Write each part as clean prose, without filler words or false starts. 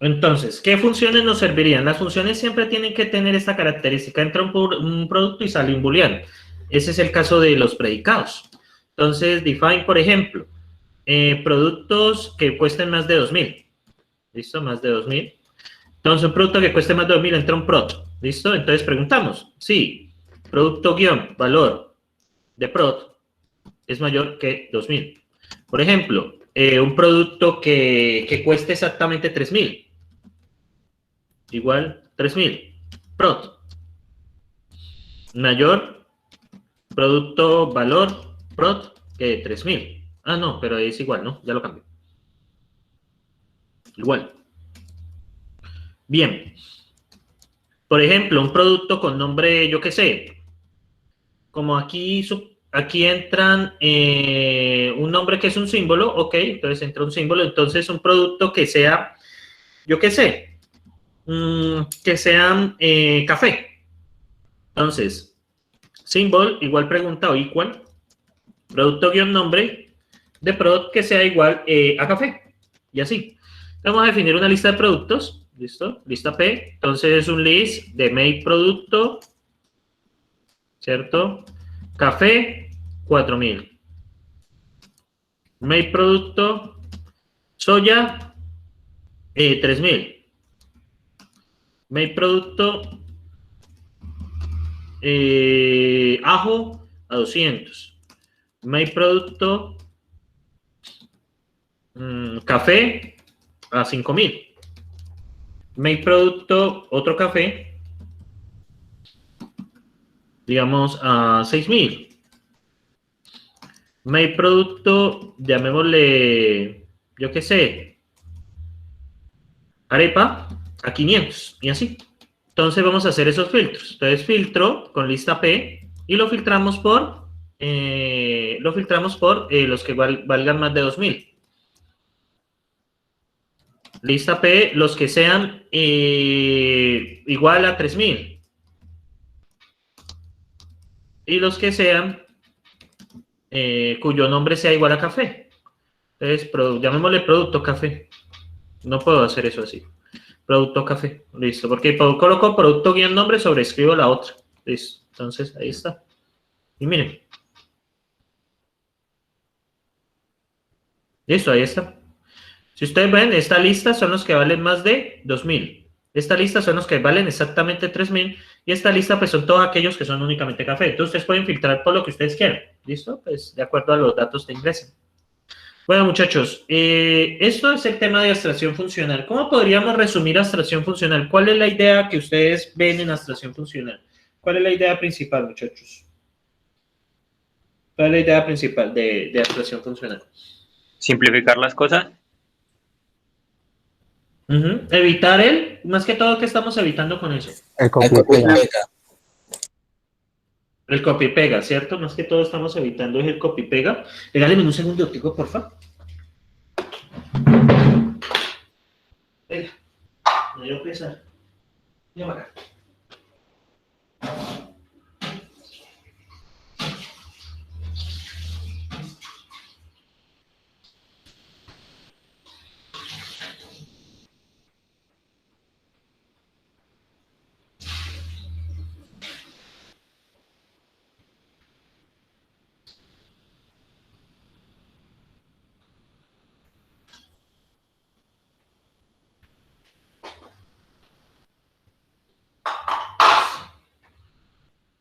Entonces, ¿qué funciones nos servirían? Las funciones siempre tienen que tener esta característica. Entra un producto y sale un booleano. Ese es el caso de los predicados. Entonces, define, por ejemplo, productos que cuesten más de 2.000. ¿Listo? Más de 2.000. Entonces, un producto que cueste más de 2.000 entra un prod. ¿Listo? Entonces, preguntamos, si producto guión valor de prod es mayor que 2.000. Por ejemplo, un producto que cueste exactamente 3.000. Igual 3.000. Prod. Mayor producto valor prod que 3.000. Ah, no, pero es igual, ¿no? Ya lo cambié. Igual. Bien. Por ejemplo, un producto con nombre, yo qué sé, como aquí entran un nombre que es un símbolo, ok, entonces entra un símbolo, entonces un producto que sea, yo qué sé, que sea café. Entonces, symbol igual pregunta o igual, producto guión nombre de product que sea igual a café, y así. Vamos a definir una lista de productos, ¿listo? Lista P, entonces un list de make producto, ¿cierto? Café, 4.000. Make producto, soya, 3.000. Make producto, ajo, a 200. Make producto, café, a 5.000. Make producto, otro café, digamos, a 6.000. Make producto, llamémosle, yo qué sé, arepa, a 500, y así. Entonces vamos a hacer esos filtros. Entonces filtro con lista P y lo filtramos por los que valgan más de 2.000. Lista P, los que sean igual a 3.000. Y los que sean cuyo nombre sea igual a café. Entonces, llamémosle producto café. No puedo hacer eso así. Producto café. Listo. Porque coloco producto guión nombre, sobrescribo la otra. Listo. Entonces, ahí está. Y miren. Listo, ahí está. Si ustedes ven, esta lista son los que valen más de 2.000. Esta lista son los que valen exactamente 3.000. Y esta lista, pues, son todos aquellos que son únicamente café. Entonces, ustedes pueden filtrar por lo que ustedes quieran. ¿Listo? Pues, de acuerdo a los datos que ingresen. Bueno, muchachos, esto es el tema de abstracción funcional. ¿Cómo podríamos resumir abstracción funcional? ¿Cuál es la idea que ustedes ven en abstracción funcional? ¿Cuál es la idea principal, muchachos? ¿Cuál es la idea principal de abstracción funcional? Simplificar las cosas. Evitar más que todo, ¿qué estamos evitando con eso? El copy-pega. El copy-pega, ¿cierto? Más que todo estamos evitando es el copy-pega. Regáleme un segundo, por favor. Venga, me dio pesar. Llama acá.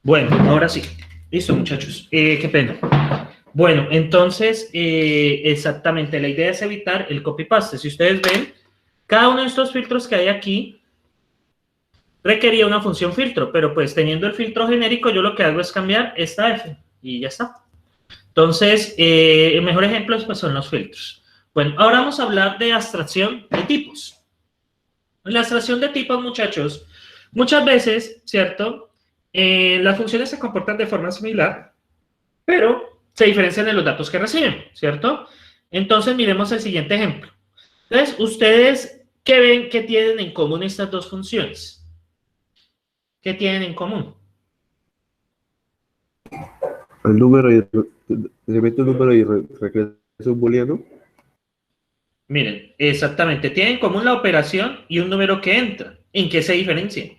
Bueno, ahora sí. Listo, muchachos. Qué pena. Bueno, entonces, exactamente, la idea es evitar el copy-paste. Si ustedes ven, cada uno de estos filtros que hay aquí requería una función filtro, pero pues teniendo el filtro genérico, yo lo que hago es cambiar esta F y ya está. Entonces, el mejor ejemplo pues, son los filtros. Bueno, ahora vamos a hablar de abstracción de tipos. En la abstracción de tipos, muchachos, muchas veces, ¿cierto? Las funciones se comportan de forma similar, pero se diferencian en los datos que reciben, ¿cierto? Entonces, miremos el siguiente ejemplo. Entonces, ¿ustedes qué ven que tienen en común estas dos funciones? ¿Qué tienen en común? El número y remite un número y regresa un booleano. Miren, exactamente. Tienen en común la operación y un número que entra. ¿En qué se diferencian?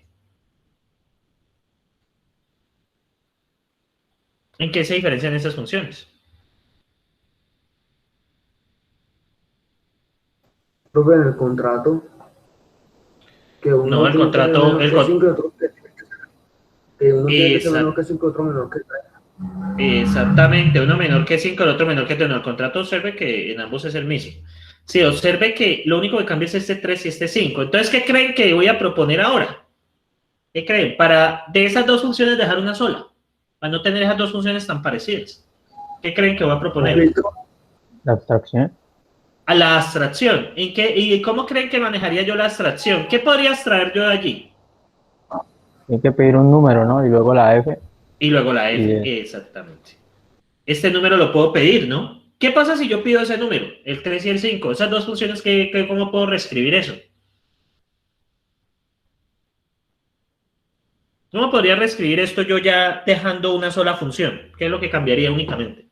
¿En qué se diferencian estas funciones? Profe, en el contrato, que No, uno el tiene que ser contrato, menor que 5 y otro que uno tiene que ser menor exact- que 5 y otro menor que 3. exactamente, uno menor que 5, el otro menor que 3. No, el contrato observe que en ambos es el mismo. Sí, observe que lo único que cambia es este 3 y este 5. Entonces, ¿qué creen que voy a proponer ahora? ¿Qué creen? Para de esas dos funciones dejar una sola, para no tener esas dos funciones tan parecidas. ¿Qué creen que voy a Un proponer? filtro, La abstracción. A la abstracción. ¿En qué, y cómo creen que manejaría yo la abstracción? ¿Qué podría extraer yo de allí? Hay que pedir un número, ¿no? Y luego la F. Y luego la Y F, exactamente. Este número lo puedo pedir, ¿no? ¿Qué pasa si yo pido ese número? El 3 y el 5. Esas dos funciones, ¿cómo puedo reescribir eso? ¿Cómo podría reescribir esto yo ya dejando una sola función? ¿Qué es lo que cambiaría únicamente?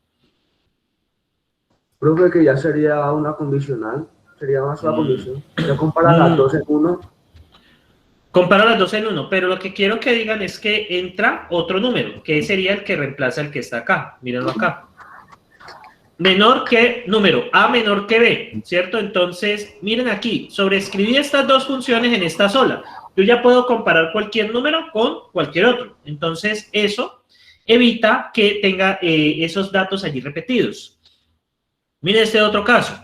profe, que ya sería una condicional, sería una sola condición. Ya compara las dos en uno. Comparo las dos en uno, pero lo que quiero que digan es que entra otro número, que sería el que reemplaza el que está acá. Mírenlo acá. Menor que número, A menor que B, ¿cierto? Entonces, miren aquí, sobreescribí estas dos funciones en esta sola. Yo ya puedo comparar cualquier número con cualquier otro. Entonces, eso evita que tenga esos datos allí repetidos. Miren este otro caso.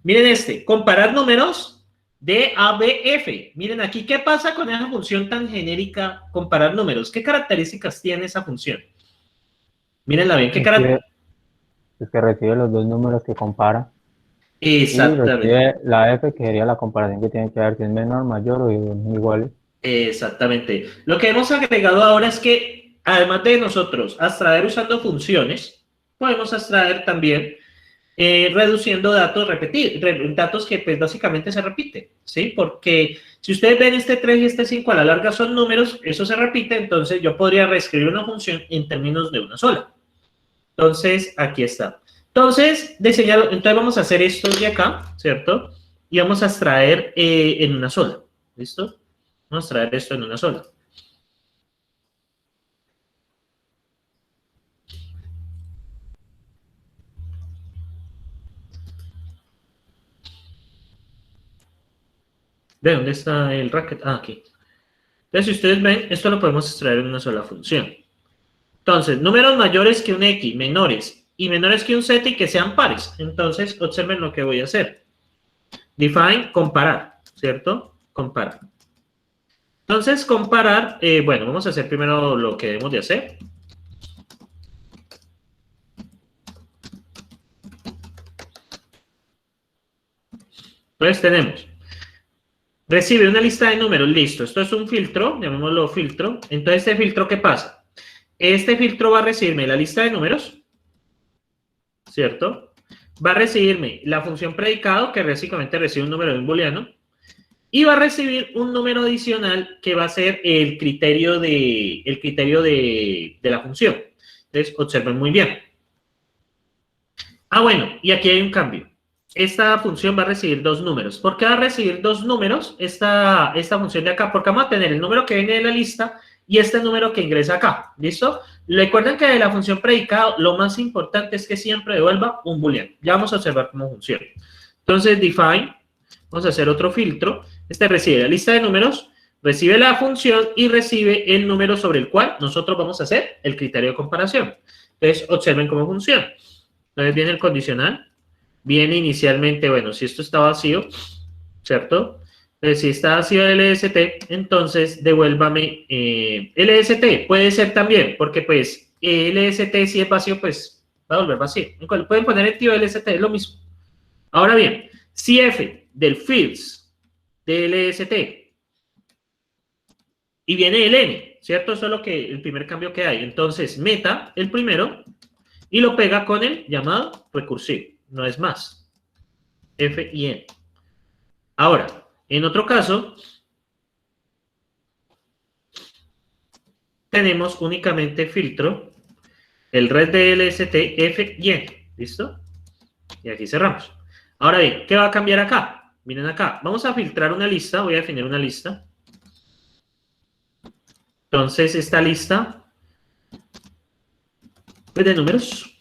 Miren este, comparar números de A, B, F. Miren aquí, ¿qué pasa con esa función tan genérica, comparar números? ¿Qué características tiene esa función? Mírenla bien, ¿qué características? Es que recibe los dos números que compara. Y Exactamente. recibe la F, que sería la comparación que tiene que dar si es menor, mayor o igual. Exactamente. Lo que hemos agregado ahora es que, además de nosotros abstraer usando funciones, podemos abstraer también reduciendo datos repetidos, datos que pues básicamente se repiten, ¿sí? Porque si ustedes ven este 3 y este 5 a la larga son números, eso se repite, entonces yo podría reescribir una función en términos de una sola. Entonces, aquí está. Entonces, entonces vamos a hacer esto de acá, ¿cierto? Y vamos a extraer en una sola, ¿listo? Vamos a extraer esto en una sola. ¿De dónde está el racket? Ah, aquí. Entonces, si ustedes ven, esto lo podemos extraer en una sola función. Entonces, números mayores que un X, menores, y menores que un Z y que sean pares. Entonces, observen lo que voy a hacer. Define, comparar, ¿cierto? Comparar. Entonces, comparar, bueno, vamos a hacer primero lo que debemos de hacer. Entonces, tenemos, recibe una lista de números, listo. Esto es un filtro, llamémoslo filtro. Entonces, ¿este filtro qué pasa? Este filtro va a recibirme la lista de números, ¿cierto? Va a recibirme la función predicado, que básicamente recibe un número de un booleano, y va a recibir un número adicional que va a ser el criterio de la función. Entonces, observen muy bien. Ah, bueno, y aquí hay un cambio. Esta función va a recibir dos números. ¿Por qué va a recibir dos números esta función de acá? Porque vamos a tener el número que viene de la lista y este número que ingresa acá. ¿Listo? Recuerden que de la función predicado lo más importante es que siempre devuelva un booleano. Ya vamos a observar cómo funciona. Entonces, define, vamos a hacer otro filtro. Este recibe la lista de números, recibe la función y recibe el número sobre el cual nosotros vamos a hacer el criterio de comparación. Entonces, observen cómo funciona. Entonces viene el condicional, viene inicialmente, bueno, si esto está vacío, ¿cierto? Entonces, si está vacío el LST, entonces devuélvame LST, puede ser también, porque pues LST si es vacío, pues va a volver vacío. Pueden poner el tío LST, es lo mismo. Ahora bien, si F del fields de LST y viene el N, ¿cierto? Eso es el primer cambio que hay. Entonces, meta el primero y lo pega con el llamado recursivo, no es más. F y N. Ahora, en otro caso, tenemos únicamente filtro, el red de LST, F y N. ¿Listo? Y aquí cerramos. Ahora bien, ¿qué va a cambiar acá? Miren acá, vamos a filtrar una lista, voy a definir una lista. Entonces, esta lista es de números.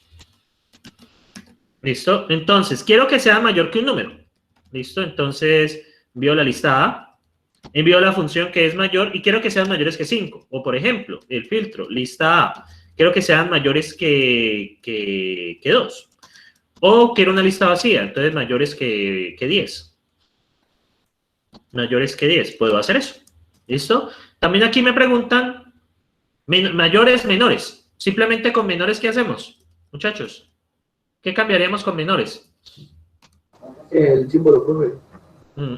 ¿Listo? Entonces, quiero que sea mayor que un número. ¿Listo? Entonces, envío la lista A, envío la función que es mayor y quiero que sean mayores que 5. O, por ejemplo, el filtro, lista A, quiero que sean mayores que 2. O quiero una lista vacía, entonces mayores que 10. Mayores que 10, puedo hacer eso. ¿Listo? También aquí me preguntan mayores, menores. Simplemente con menores, ¿qué hacemos? Muchachos, ¿qué cambiaríamos con menores? El símbolo, profe.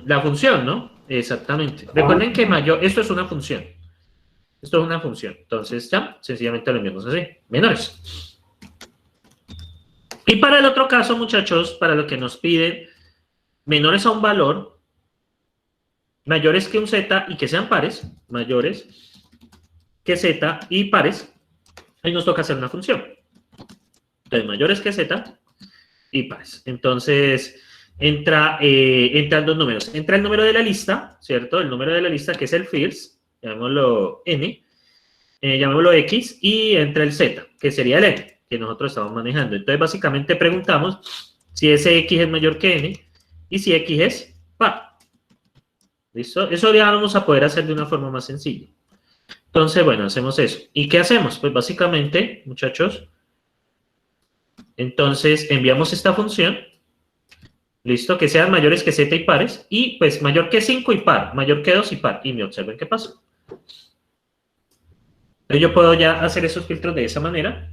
La función, ¿no? Exactamente. Recuerden que mayor, esto es una función. Esto es una función. Entonces, ya, sencillamente lo enviamos así. Menores. Y para el otro caso, muchachos, para lo que nos piden menores a un valor, mayores que un z y que sean pares, mayores que z y pares, ahí nos toca hacer una función. Entonces, mayores que z y pares. Entonces, entran dos números. Entra el número de la lista, ¿cierto? El número de la lista que es el fields, llamémoslo n, llamémoslo x, y entra el z, que sería el n, que nosotros estamos manejando. Entonces, básicamente preguntamos si ese x es mayor que n y si x es par. ¿Listo? Eso ya vamos a poder hacer de una forma más sencilla. Entonces, bueno, hacemos eso. ¿Y qué hacemos? Pues básicamente, muchachos, entonces enviamos esta función, listo, que sean mayores que z y pares, y pues mayor que 5 y par, mayor que 2 y par, y me observen qué pasa. Entonces yo puedo ya hacer esos filtros de esa manera.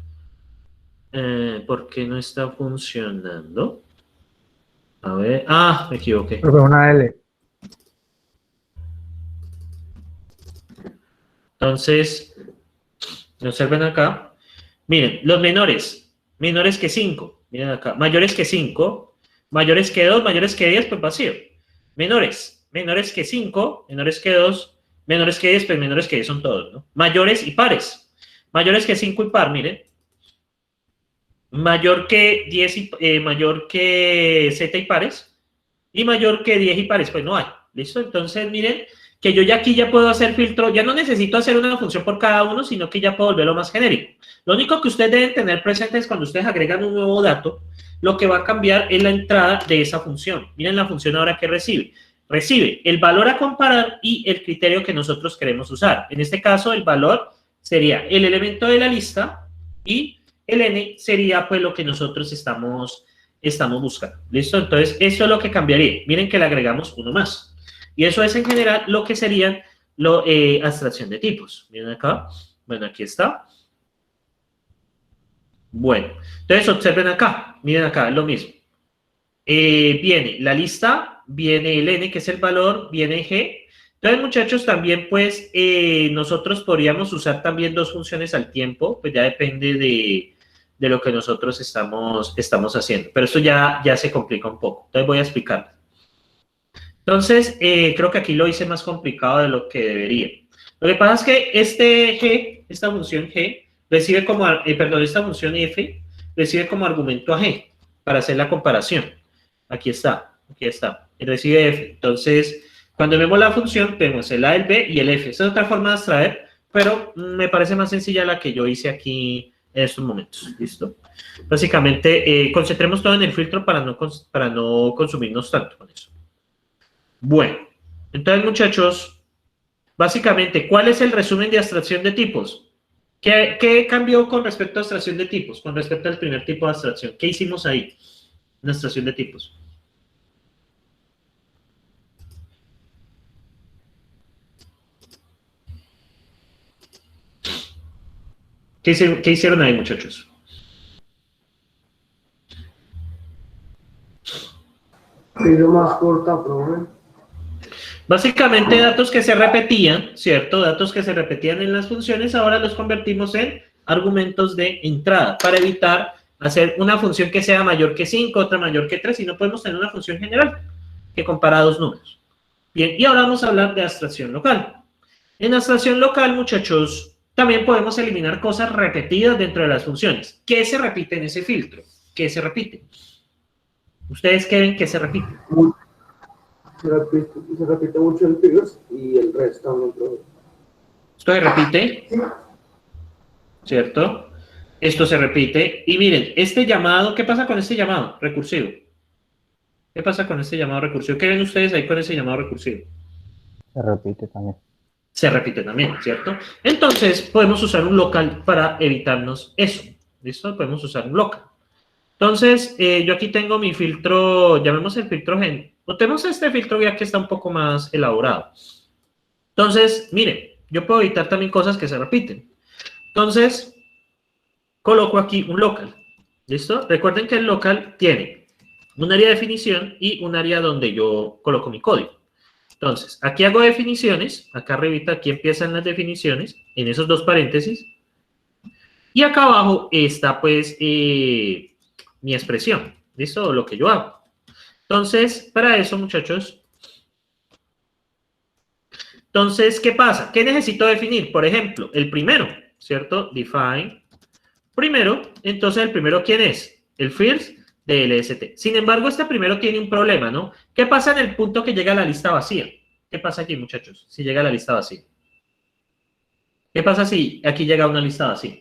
¿Por qué no está funcionando? A ver, me equivoqué. Pero una L. Entonces, observen acá. Miren, los menores, menores que 5, miren acá, mayores que 5, mayores que 2, mayores que 10, pues vacío. Menores, menores que 5, menores que 2, menores que 10, pues menores que 10 son todos, ¿no? Mayores y pares, mayores que 5 y par, miren. Mayor que 10 y, mayor que z y pares, y mayor que 10 y pares, pues no hay, ¿listo? Entonces, miren, que yo ya aquí ya puedo hacer filtro, ya no necesito hacer una función por cada uno, sino que ya puedo volverlo más genérico. Lo único que ustedes deben tener presente es cuando ustedes agregan un nuevo dato, lo que va a cambiar es la entrada de esa función. Miren la función ahora que recibe. Recibe el valor a comparar y el criterio que nosotros queremos usar. En este caso, el valor sería el elemento de la lista y el n sería pues lo que nosotros estamos buscando. ¿Listo? Entonces, eso es lo que cambiaría. Miren que le agregamos uno más. Y eso es en general lo que serían abstracción de tipos. Miren acá. Bueno, aquí está. Bueno, entonces observen acá. Miren acá, es lo mismo. Viene la lista, viene el n, que es el valor, viene g. Entonces, muchachos, también pues nosotros podríamos usar también dos funciones al tiempo. Pues ya depende de lo que nosotros estamos haciendo. Pero esto ya se complica un poco. Entonces voy a explicar. Entonces, creo que aquí lo hice más complicado de lo que debería. Lo que pasa es que esta función g, recibe como, esta función f, recibe como argumento a g, para hacer la comparación. Aquí está, y recibe f. Entonces, cuando vemos la función, vemos el a, el b y el f. Esa es otra forma de abstraer, pero me parece más sencilla la que yo hice aquí en estos momentos. ¿Listo? Básicamente, concentremos todo en el filtro para no consumirnos tanto con eso. Bueno, entonces, muchachos, básicamente, ¿cuál es el resumen de abstracción de tipos? ¿Qué cambió con respecto a abstracción de tipos? Con respecto al primer tipo de abstracción. ¿Qué hicimos ahí? En abstracción de tipos. ¿Qué hicieron ahí, muchachos? Pido más corta, profe. Básicamente, datos que se repetían, ¿cierto? Datos que se repetían en las funciones, ahora los convertimos en argumentos de entrada para evitar hacer una función que sea mayor que 5, otra mayor que 3, y no podemos tener una función general que compara dos números. Bien, y ahora vamos a hablar de abstracción local. En abstracción local, muchachos, también podemos eliminar cosas repetidas dentro de las funciones. ¿Qué se repite en ese filtro? ¿Qué se repite? ¿Ustedes qué ven que se repite? Se repite mucho el first y el rest también, profe. Esto se repite, ¿cierto? Esto se repite. Y miren, este llamado, ¿qué pasa con este llamado recursivo? ¿Qué pasa con este llamado recursivo? ¿Qué ven ustedes ahí con ese llamado recursivo? Se repite también. Se repite también, ¿cierto? Entonces, podemos usar un local para evitarnos eso. ¿Listo? Podemos usar un local. Entonces, yo aquí tengo mi filtro, llamemos el filtro gen. Notemos este filtro ya que está un poco más elaborado. Entonces, miren, yo puedo evitar también cosas que se repiten. Entonces, coloco aquí un local. ¿Listo? Recuerden que el local tiene un área de definición y un área donde yo coloco mi código. Entonces, aquí hago definiciones, acá arribita, aquí empiezan las definiciones, en esos dos paréntesis, y acá abajo está pues mi expresión, ¿listo? Lo que yo hago. Entonces, para eso, muchachos, entonces, ¿qué pasa? ¿Qué necesito definir? Por ejemplo, el primero, ¿cierto? Define primero, entonces el primero, ¿quién es? El first de LST. Sin embargo, este primero tiene un problema, ¿no? ¿Qué pasa en el punto que llega a la lista vacía? ¿Qué pasa aquí, muchachos? Si llega a la lista vacía. ¿Qué pasa si aquí llega una lista vacía?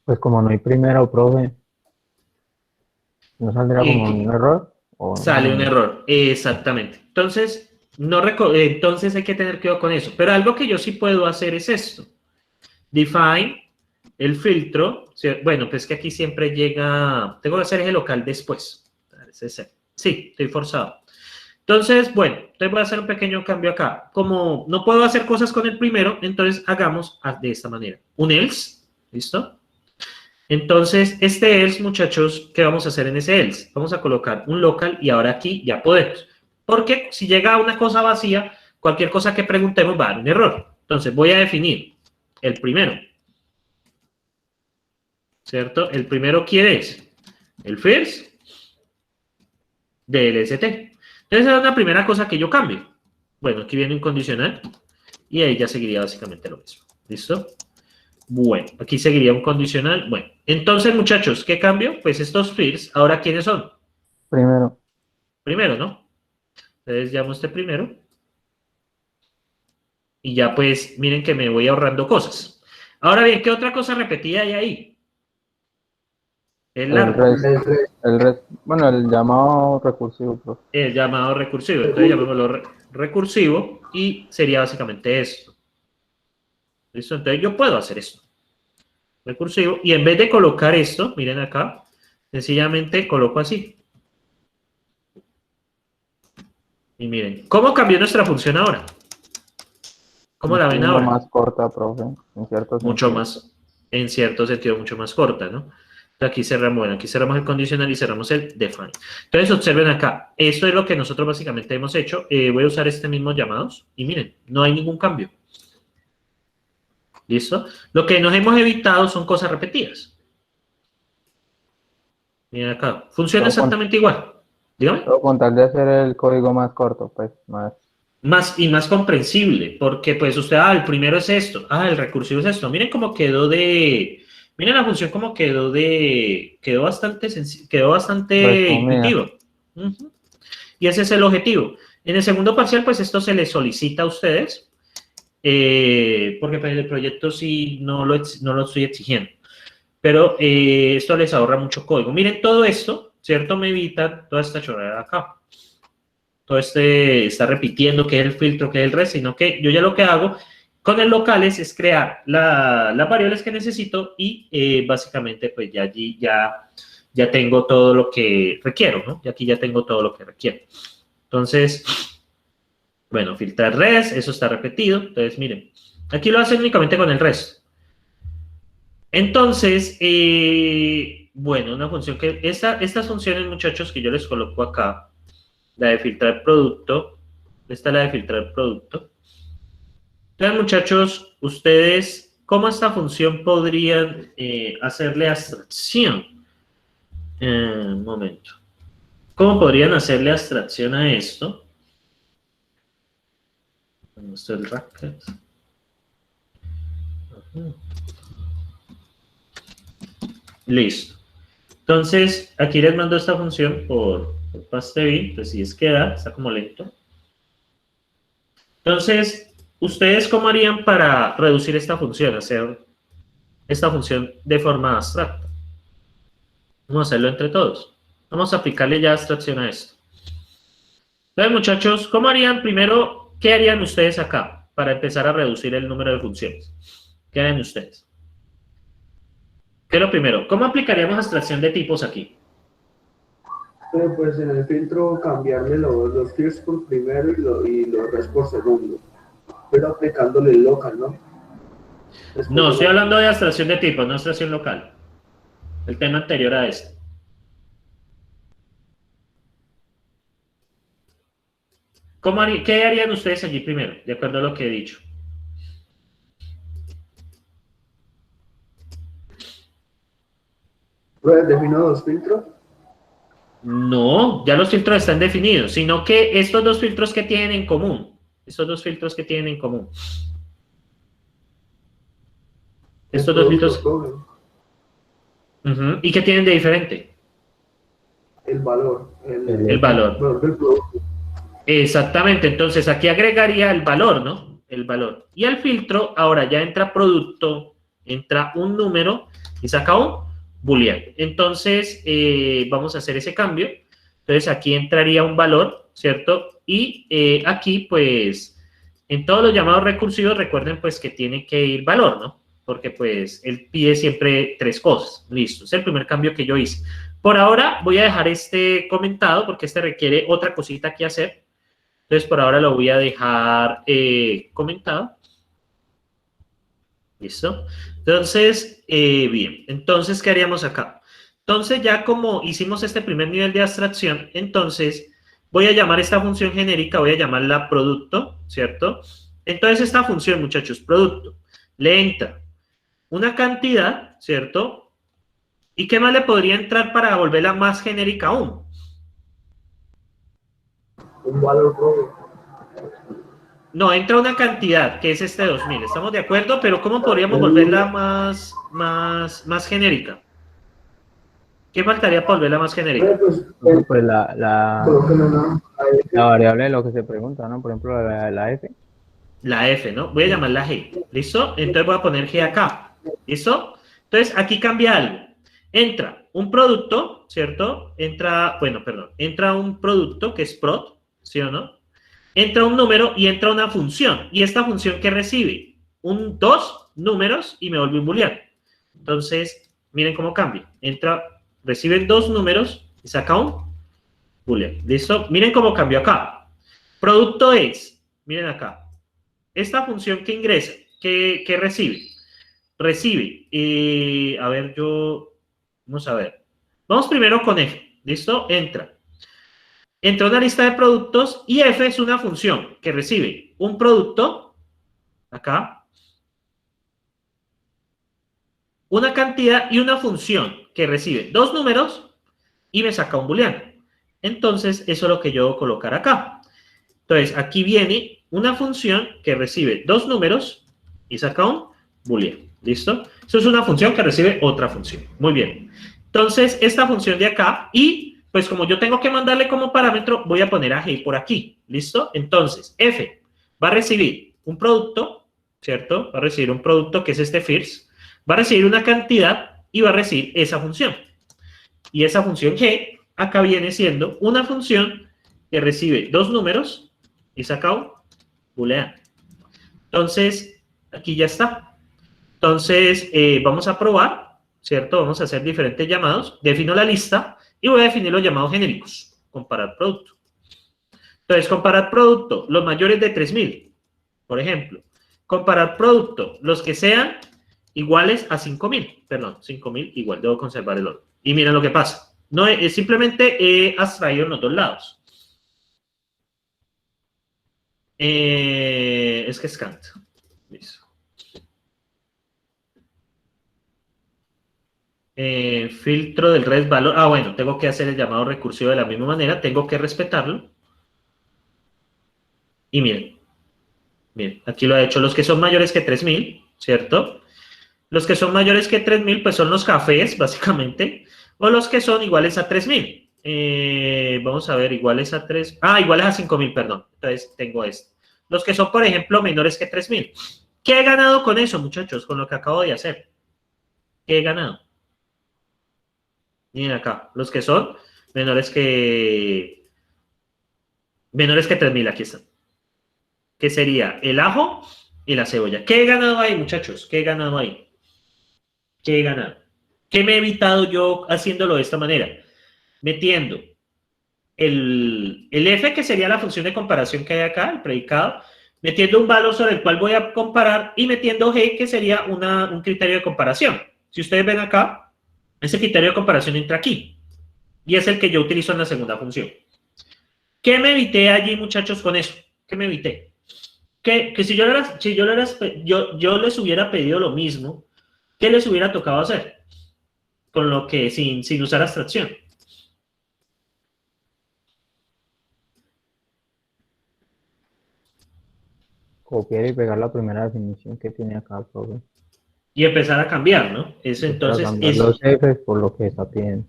Pues como no hay primero, profe, ¿no saldrá como un error? ¿O Sale un no? error, exactamente. Entonces, entonces hay que tener cuidado con eso. Pero algo que yo sí puedo hacer es esto. Define el filtro. Bueno, pues que aquí siempre llega... Tengo que hacer el local después. Sí, estoy forzado. Entonces, bueno, entonces voy a hacer un pequeño cambio acá. Como no puedo hacer cosas con el primero, entonces hagamos de esta manera. Un else, ¿listo? Entonces, este else, muchachos, ¿qué vamos a hacer en ese else? Vamos a colocar un local y ahora aquí ya podemos. Porque si llega una cosa vacía, cualquier cosa que preguntemos va a dar un error. Entonces, voy a definir el primero. ¿Cierto? El primero, ¿quién es? El first del LST. Entonces, esa es la primera cosa que yo cambio. Bueno, aquí viene un condicional y ahí ya seguiría básicamente lo mismo. ¿Listo? Bueno, aquí seguiría un condicional. Bueno, entonces, muchachos, ¿qué cambio? Pues estos first, ¿ahora quiénes son? Primero. Primero, ¿no? Entonces llamo este primero. Y ya pues, miren que me voy ahorrando cosas. Ahora bien, ¿qué otra cosa repetida hay ahí? El largo. Bueno, el llamado recursivo, profe. El llamado recursivo. Entonces llamémoslo recursivo y sería básicamente esto. ¿Listo? Entonces yo puedo hacer esto. Recursivo. Y en vez de colocar esto, miren acá, sencillamente coloco así. Y miren, ¿cómo cambió nuestra función ahora? ¿Cómo la ven Muchísimo ahora? más corta, profe, en cierto Mucho sentido. más, en cierto sentido, mucho más corta, ¿no? Aquí cerramos, bueno, aquí cerramos el condicional y cerramos el define. Entonces, observen acá, esto es lo que nosotros básicamente hemos hecho. Voy a usar este mismo llamados y miren, no hay ningún cambio. ¿Listo? Lo que nos hemos evitado son cosas repetidas. Miren acá, funciona exactamente igual. Dígame. Todo con tal de hacer el código más corto, pues, más. Más comprensible, porque pues usted, el primero es esto, el recursivo es esto. Miren cómo quedó miren la función cómo quedó bastante quedó bastante Resumida. intuitivo. Y ese es el objetivo. En el segundo parcial, pues esto se les solicita a ustedes, porque pues, el proyecto sí no lo estoy exigiendo. Pero esto les ahorra mucho código. Miren todo esto, ¿cierto? Me evita toda esta chorrada de acá. Todo está repitiendo qué es el filtro, qué es el rest, sino que yo ya lo que hago con el locales es crear las variables que necesito y básicamente pues ya allí ya tengo todo lo que requiero, ¿no? Y aquí ya tengo todo lo que requiero. Entonces, bueno, filtrar rest, eso está repetido. Entonces, miren, aquí lo hacen únicamente con el rest. Entonces, bueno, una función que, estas funciones, muchachos, que yo les coloco acá, la de filtrar producto, esta es la de filtrar producto. Entonces, muchachos, ustedes, ¿cómo esta función podrían hacerle abstracción? Un momento. ¿Cómo podrían hacerle abstracción a esto? Esto es el racket. Listo. Entonces, aquí les mando esta función por paste.bin, pues si es que da, está como lento. Entonces, ¿ustedes cómo harían para reducir esta función, hacer esta función de forma abstracta? Vamos a hacerlo entre todos. Vamos a aplicarle ya abstracción a esto. Entonces, muchachos, ¿cómo harían primero? ¿Qué harían ustedes acá para empezar a reducir el número de funciones? ¿Qué harían ustedes? ¿Qué es lo primero? ¿Cómo aplicaríamos abstracción de tipos aquí? Pero pues en el filtro cambiarle los first por primero y los rest por segundo. Pero aplicándole el local, ¿no? Después No, de estoy la- hablando de abstracción de tipos, no abstracción local. El tema anterior a este. ¿Qué harían ustedes allí primero, de acuerdo a lo que he dicho? Pues defino dos filtros. No, ya los filtros están definidos, sino que estos dos filtros que tienen en común. Estos dos filtros que tienen en común. Estos dos filtros. ¿Y qué tienen de diferente? El valor. El valor. valor del producto. Exactamente, entonces aquí agregaría el valor, ¿no? El valor. Y al filtro, ahora ya entra producto, entra un número y saca un booleano. Entonces, vamos a hacer ese cambio. Entonces, aquí entraría un valor, ¿cierto? Y aquí, pues, en todos los llamados recursivos, recuerden, pues, que tiene que ir valor, ¿no? Porque, pues, él pide siempre tres cosas. Listo, es el primer cambio que yo hice. Por ahora, voy a dejar este comentado porque este requiere otra cosita que hacer. Entonces, por ahora lo voy a dejar comentado. ¿Listo? Entonces, bien. Entonces, ¿qué haríamos acá? Entonces, ya como hicimos este primer nivel de abstracción, entonces voy a llamar esta función genérica, voy a llamarla producto, ¿cierto? Entonces, esta función, muchachos, producto, le entra una cantidad, ¿cierto? ¿Y qué más le podría entrar para volverla más genérica aún? Un valor propio. No, entra una cantidad, que es este 2000, ¿estamos de acuerdo? Pero ¿cómo podríamos volverla más genérica? ¿Qué faltaría para volverla más genérica? Pues, Pues la coloquen una variable de lo que se pregunta, ¿no? Por ejemplo, la f. La F, ¿no? Voy a llamarla G, ¿listo? Entonces voy a poner G acá, ¿listo? Entonces aquí cambia algo. Entra un producto, ¿cierto? Entra un producto que es prod, ¿sí o no? Entra un número y entra una función. ¿Y esta función qué recibe? Dos números y me vuelve un booleano. Entonces, miren cómo cambia. Recibe dos números y saca un booleano. ¿Listo? Miren cómo cambió acá. Producto es, miren acá, esta función que ingresa, que recibe. Recibe, vamos a ver. Vamos primero con F. ¿Listo? Entra una lista de productos y F es una función que recibe un producto, acá, una cantidad y una función que recibe dos números y me saca un booleano. Entonces, eso es lo que yo voy a colocar acá. Entonces, aquí viene una función que recibe dos números y saca un booleano. ¿Listo? Eso es una función que recibe otra función. Muy bien. Entonces, esta función de acá y pues como yo tengo que mandarle como parámetro, voy a poner a G por aquí, ¿listo? Entonces, F va a recibir un producto, ¿cierto? Va a recibir un producto que es este first, va a recibir una cantidad y va a recibir esa función. Y esa función G acá viene siendo una función que recibe dos números y saca un booleano. Entonces, aquí ya está. Entonces, vamos a probar, ¿cierto? Vamos a hacer diferentes llamados. Defino la lista y voy a definir los llamados genéricos. Comparar producto. Entonces, comparar producto, los mayores de 3000, por ejemplo. Comparar producto, los que sean iguales a 5000. Perdón, 5000 igual, debo conservar el orden. Y miren lo que pasa. No, simplemente he abstraído en los dos lados. Es que es Kant. Listo. Filtro del res valor. Ah, bueno, tengo que hacer el llamado recursivo de la misma manera. Tengo que respetarlo. Y miren, aquí lo he hecho. Los que son mayores que 3000, ¿cierto? Los que son mayores que 3000, pues son los cafés, básicamente. o los que son iguales a 3.000. Vamos a ver, iguales a 3, iguales a 5.000, perdón. Entonces tengo esto. Los que son, por ejemplo, menores que 3.000. ¿Qué he ganado con eso, muchachos? Con lo que acabo de hacer. ¿Qué he ganado? Miren acá, los que son menores que 3.000, aquí están. Que sería el ajo y la cebolla. ¿Qué he ganado ahí, muchachos? ¿Qué he ganado ahí? ¿Qué he ganado? ¿Qué me he evitado yo haciéndolo de esta manera? Metiendo el f, que sería la función de comparación que hay acá, el predicado, metiendo un valor sobre el cual voy a comparar, y metiendo g, que sería un criterio de comparación. Si ustedes ven acá, ese criterio de comparación entra aquí, y es el que yo utilizo en la segunda función. ¿Qué me evité allí, muchachos, con eso? ¿Qué me evité? Que si yo les hubiera pedido lo mismo, ¿qué les hubiera tocado hacer? Con lo que, sin usar abstracción. Copiar y pegar la primera definición que tiene acá, profe. Y empezar a cambiar, ¿no? Eso, Para entonces, cambiar eso. los Fs por lo que está pidiendo.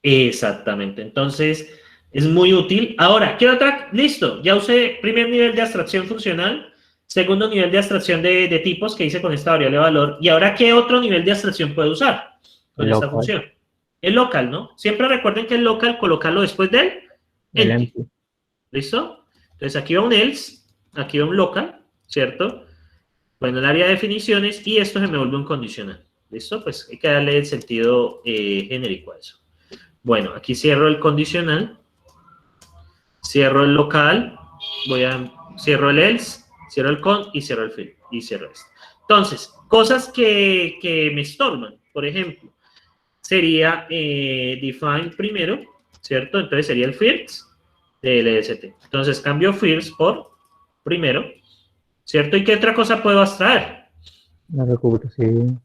Exactamente. Entonces, es muy útil. Ahora, ¿qué otra? Listo. Ya usé primer nivel de abstracción funcional, segundo nivel de abstracción de tipos que hice con esta variable de valor. Y ahora, ¿qué otro nivel de abstracción puedo usar con esta función? El local, ¿no? Siempre recuerden que el local, colocarlo después del empty. ¿Listo? Entonces, aquí va un else, aquí va un local, ¿cierto? Bueno, el área de definiciones, y esto se me vuelve un condicional. ¿Listo? Pues hay que darle el sentido genérico a eso. Bueno, aquí cierro el condicional, cierro el local, cierro el else, cierro el con y cierro el field, y cierro esto. Entonces, cosas que me estorban, por ejemplo, sería define primero, ¿cierto? Entonces sería el first de LST. Entonces cambio first por primero, ¿cierto? ¿Y qué otra cosa puedo abstraer? La recursión.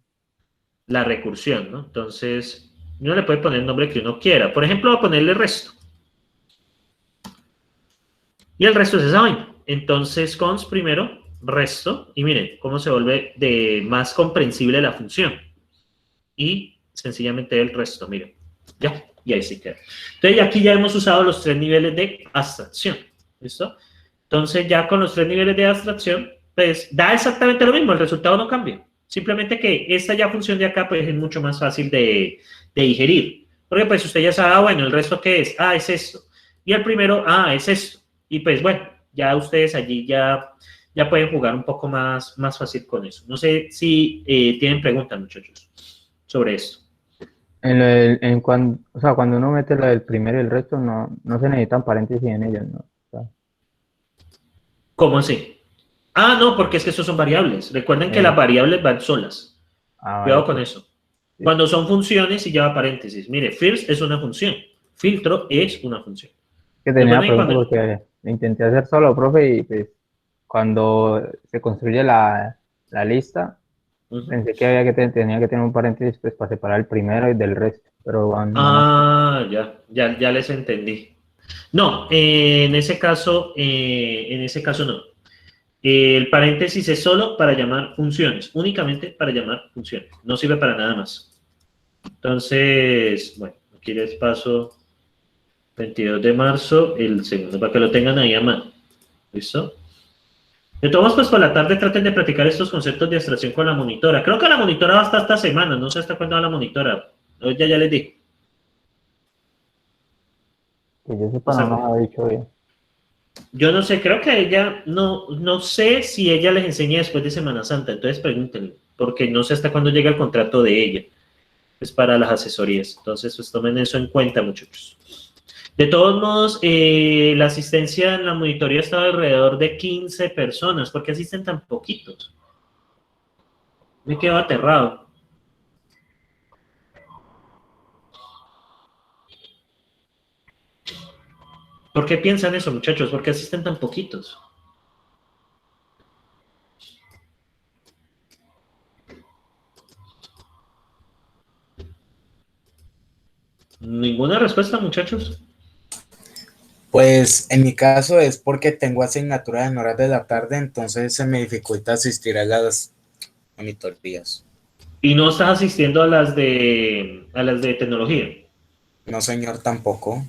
La recursión, ¿no? Entonces, uno le puede poner el nombre que uno quiera. Por ejemplo, voy a ponerle resto. Y el resto es esa vaina. Entonces, cons primero, resto. Y miren cómo se vuelve de más comprensible la función. Y sencillamente el resto, miren. Ya, y ahí sí queda. Entonces, aquí ya hemos usado los 3 niveles de abstracción. ¿Listo? Entonces, ya con los 3 niveles de abstracción, pues da exactamente lo mismo. El resultado no cambia. Simplemente que esta ya función de acá, pues es mucho más fácil de digerir. Porque pues usted ya sabe, bueno, ¿el resto qué es? Es esto. Y el primero, es esto. Y pues bueno, ya ustedes allí ya pueden jugar un poco más fácil con eso. No sé si tienen preguntas, muchachos, sobre esto. Cuando uno mete la del primero y el resto, no se necesitan paréntesis en ellos, ¿no? O sea, ¿Cómo así? No, porque es que estos son variables. Recuerden que las variables van solas. Cuidado con eso. Sí. Cuando son funciones y lleva paréntesis. Mire, first es una función. Filtro es una función. Que tenía pregunta porque intenté hacer solo, profe, y pues cuando se construye la lista, pensé que tenía que tener un paréntesis pues para separar el primero y del resto. Pero ya les entendí. No, en ese caso no. El paréntesis es solo para llamar funciones, únicamente para llamar funciones. No sirve para nada más. Entonces, bueno, aquí les paso 22 de marzo, el segundo, para que lo tengan ahí a mano. ¿Listo? De todos modos, pues por la tarde traten de practicar estos conceptos de abstracción con la monitora. Creo que la monitora va hasta esta semana, no sé hasta cuándo va la monitora. Ya les digo. Que yo sepa, no nos ha dicho bien. Yo no sé, creo que ella, no sé si ella les enseña después de Semana Santa, entonces pregúntenle, porque no sé hasta cuándo llega el contrato de ella. Es para las asesorías, entonces pues tomen eso en cuenta, muchachos. De todos modos, la asistencia en la monitoría estaba alrededor de 15 personas. ¿Por qué asisten tan poquitos? Me quedo aterrado. ¿Por qué piensan eso, muchachos? ¿Por qué asisten tan poquitos? ¿Ninguna respuesta, muchachos? Pues en mi caso es porque tengo asignatura en horas de la tarde, entonces se me dificulta asistir a las monitorías. ¿Y no estás asistiendo a las de tecnología? No, señor, tampoco.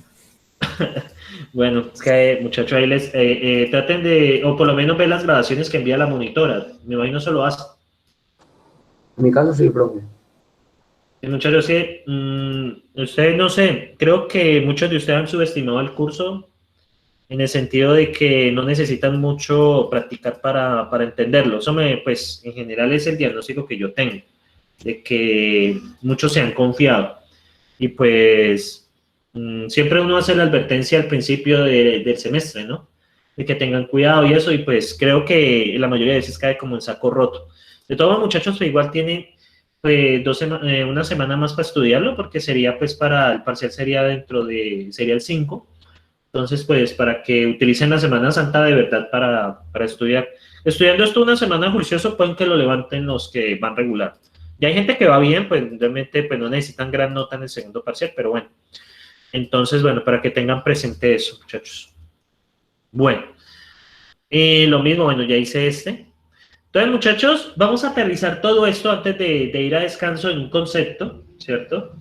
Bueno, es que muchachos, ahí les traten de, o por lo menos ver las grabaciones que envía la monitora. Me imagino se lo hace. En mi caso sí, profe. El muchacho, sí, ustedes no sé, creo que muchos de ustedes han subestimado el curso en el sentido de que no necesitan mucho practicar para entenderlo. Eso pues, en general es el diagnóstico que yo tengo, de que muchos se han confiado. Y pues siempre uno hace la advertencia al principio del semestre, ¿no? De que tengan cuidado y eso, y pues creo que la mayoría de veces cae como en saco roto. De todos los muchachos, pues igual tienen pues, una semana más para estudiarlo, porque sería pues para el parcial sería sería el 5. Entonces, pues, para que utilicen la Semana Santa de verdad para estudiar. Estudiando esto una semana juicioso, pueden que lo levanten los que van regular. Ya hay gente que va bien, pues realmente pues, no necesitan gran nota en el segundo parcial, pero bueno. Entonces, bueno, para que tengan presente eso, muchachos. Bueno, lo mismo, bueno, ya hice este. Entonces, muchachos, vamos a aterrizar todo esto antes de ir a descanso en un concepto, ¿cierto?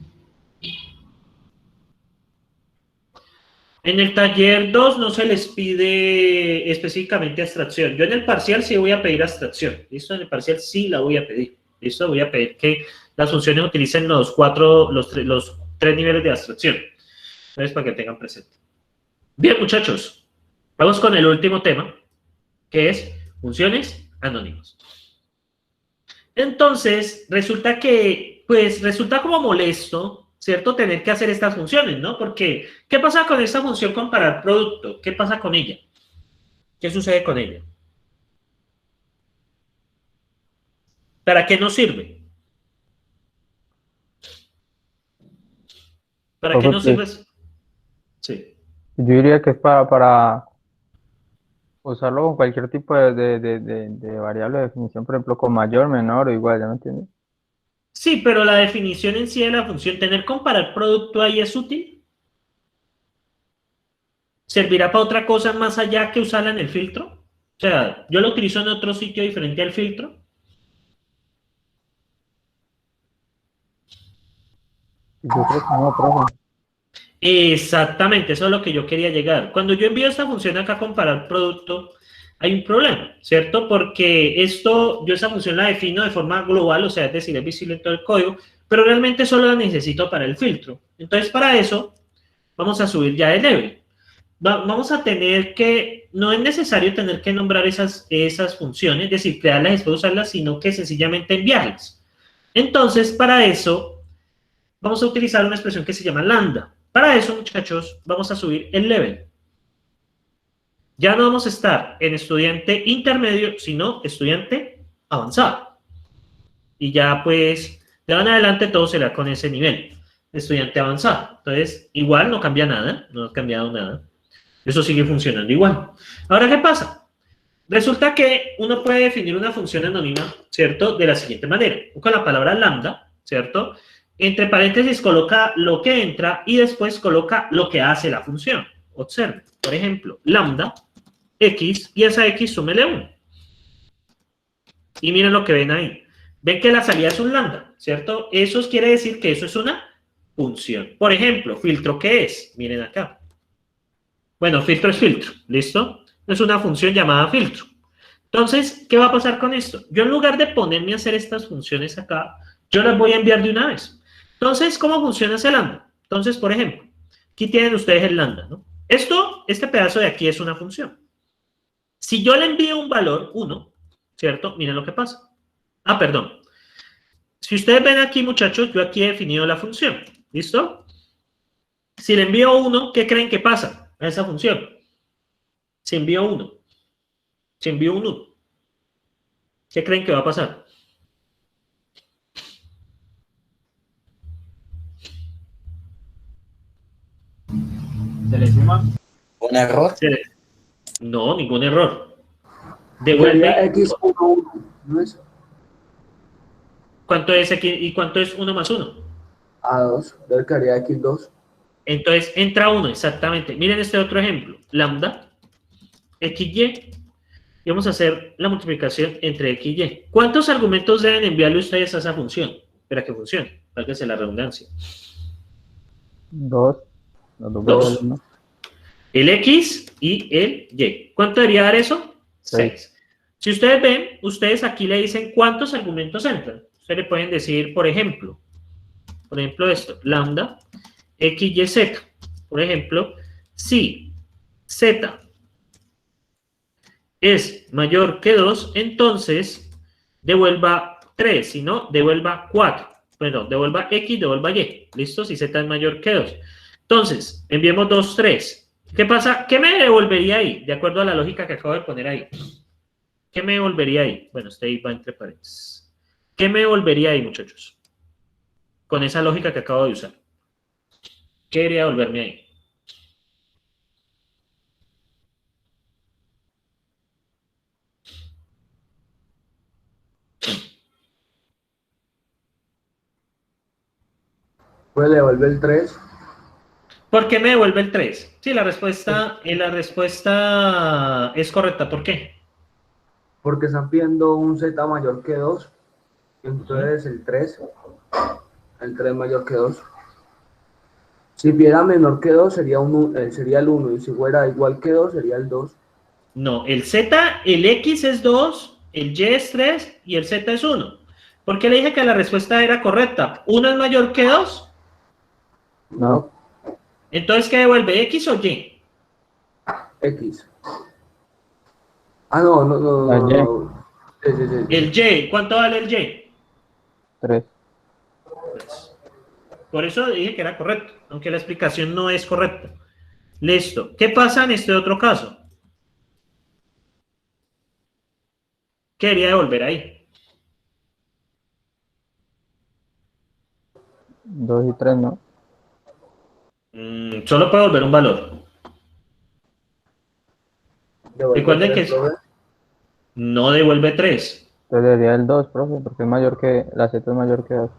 En el taller 2 no se les pide específicamente abstracción. Yo en el parcial sí voy a pedir abstracción. ¿Listo? En el parcial sí la voy a pedir. ¿Listo? Voy a pedir que las funciones utilicen los tres niveles de abstracción. Entonces, para que tengan presente. Bien, muchachos. Vamos con el último tema, que es funciones anónimas. Entonces, resulta como molesto, ¿cierto? Tener que hacer estas funciones, ¿no? Porque, ¿qué pasa con esta función comparar producto? ¿Qué pasa con ella? ¿Qué sucede con ella? ¿Para qué nos sirve? ¿Para qué nos sirve? Sí. Yo diría que es para usarlo con cualquier tipo de variable de definición, por ejemplo, con mayor, menor o igual, ¿ya me entiendes? Sí, pero la definición en sí de la función, tener comparar producto ahí es útil. ¿Servirá para otra cosa más allá que usarla en el filtro? O sea, yo lo utilizo en otro sitio diferente al filtro. Yo creo que no, profe. Exactamente, eso es lo que yo quería llegar. Cuando yo envío esta función acá, comparar producto, hay un problema, ¿cierto? Porque yo esa función la defino de forma global, o sea, es decir, es visible en todo el código, pero realmente solo la necesito para el filtro. Entonces, para eso, vamos a subir ya de level. Vamos a tener que, no es necesario tener que nombrar esas funciones, es decir, crearlas y después usarlas, sino que sencillamente enviarlas. Entonces, para eso, vamos a utilizar una expresión que se llama lambda. Para eso, muchachos, vamos a subir el level. Ya no vamos a estar en estudiante intermedio, sino estudiante avanzado. Y ya, pues, de ahora en adelante todo será con ese nivel, estudiante avanzado. Entonces, igual no cambia nada, no ha cambiado nada. Eso sigue funcionando igual. Ahora, ¿qué pasa? Resulta que uno puede definir una función anónima, ¿cierto? De la siguiente manera. Con la palabra lambda, ¿cierto? Entre paréntesis coloca lo que entra y después coloca lo que hace la función. Observe, por ejemplo, lambda, x, y esa x súmele 1. Y miren lo que ven ahí. Ven que la salida es un lambda, ¿cierto? Eso quiere decir que eso es una función. Por ejemplo, filtro, ¿qué es? Miren acá. Bueno, filtro es filtro, ¿listo? Es una función llamada filtro. Entonces, ¿qué va a pasar con esto? Yo en lugar de ponerme a hacer estas funciones acá, yo las voy a enviar de una vez. Entonces, ¿cómo funciona ese lambda? Entonces, por ejemplo, aquí tienen ustedes el lambda, ¿no? Este pedazo de aquí es una función. Si yo le envío un valor 1, ¿cierto? Miren lo que pasa. Ah, perdón. Si ustedes ven aquí, muchachos, yo aquí he definido la función. ¿Listo? Si le envío 1, ¿qué creen que pasa a esa función? Si envío 1. Si envío un 1. ¿Qué creen que va a pasar? ¿Se le suma? ¿Un error? No, ningún error. Devuelve. X 1, 1, ¿no es? ¿Cuánto es aquí y cuánto es 1 más 1? A2, del que haría X2. Entonces entra 1, exactamente. Miren este otro ejemplo. Lambda, XY. Y vamos a hacer la multiplicación entre X y Y. ¿Cuántos argumentos deben enviarle ustedes a esa función? Para que funcione, válgase la redundancia. 2. Los dos Dos. variables, ¿no? El X y el Y. ¿Cuánto debería dar eso? 6. Si ustedes ven, ustedes aquí le dicen cuántos argumentos entran. Ustedes le pueden decir, por ejemplo esto, lambda, X, Y, Z. Por ejemplo, si Z es mayor que 2, entonces devuelva 3, si no, devuelva 4. Perdón, devuelva X, devuelva Y. ¿Listo? Si Z es mayor que 2. Entonces, enviemos 2, 3. ¿Qué pasa? ¿Qué me devolvería ahí? De acuerdo a la lógica que acabo de poner ahí. ¿Qué me devolvería ahí? Bueno, este ahí va entre paréntesis. ¿Qué me devolvería ahí, muchachos? Con esa lógica que acabo de usar. ¿Qué debería devolverme ahí? Pues le devuelve el 3. ¿Por qué me devuelve el 3? Sí, la respuesta es correcta. ¿Por qué? Porque están pidiendo un Z mayor que 2. Entonces el 3 mayor que 2. Si pidiera menor que 2 sería el 1. Y si fuera igual que 2 sería el 2. No, el Z, el X es 2, el Y es 3 y el Z es 1. ¿Por qué le dije que la respuesta era correcta? ¿1 es mayor que 2? No. Entonces, ¿qué devuelve? ¿X o Y? X. Ah, no. La Y. Sí. El Y, ¿cuánto vale el Y? 3. Pues, por eso dije que era correcto, aunque la explicación no es correcta. Listo. ¿Qué pasa en este otro caso? ¿Qué debería devolver ahí? 2 y 3, ¿no? Solo puede devolver un valor. Devuelve Recuerden 3, que profe. no devuelve 3. Entonces debería el 2, profe, porque es mayor que, la Z es mayor que 2.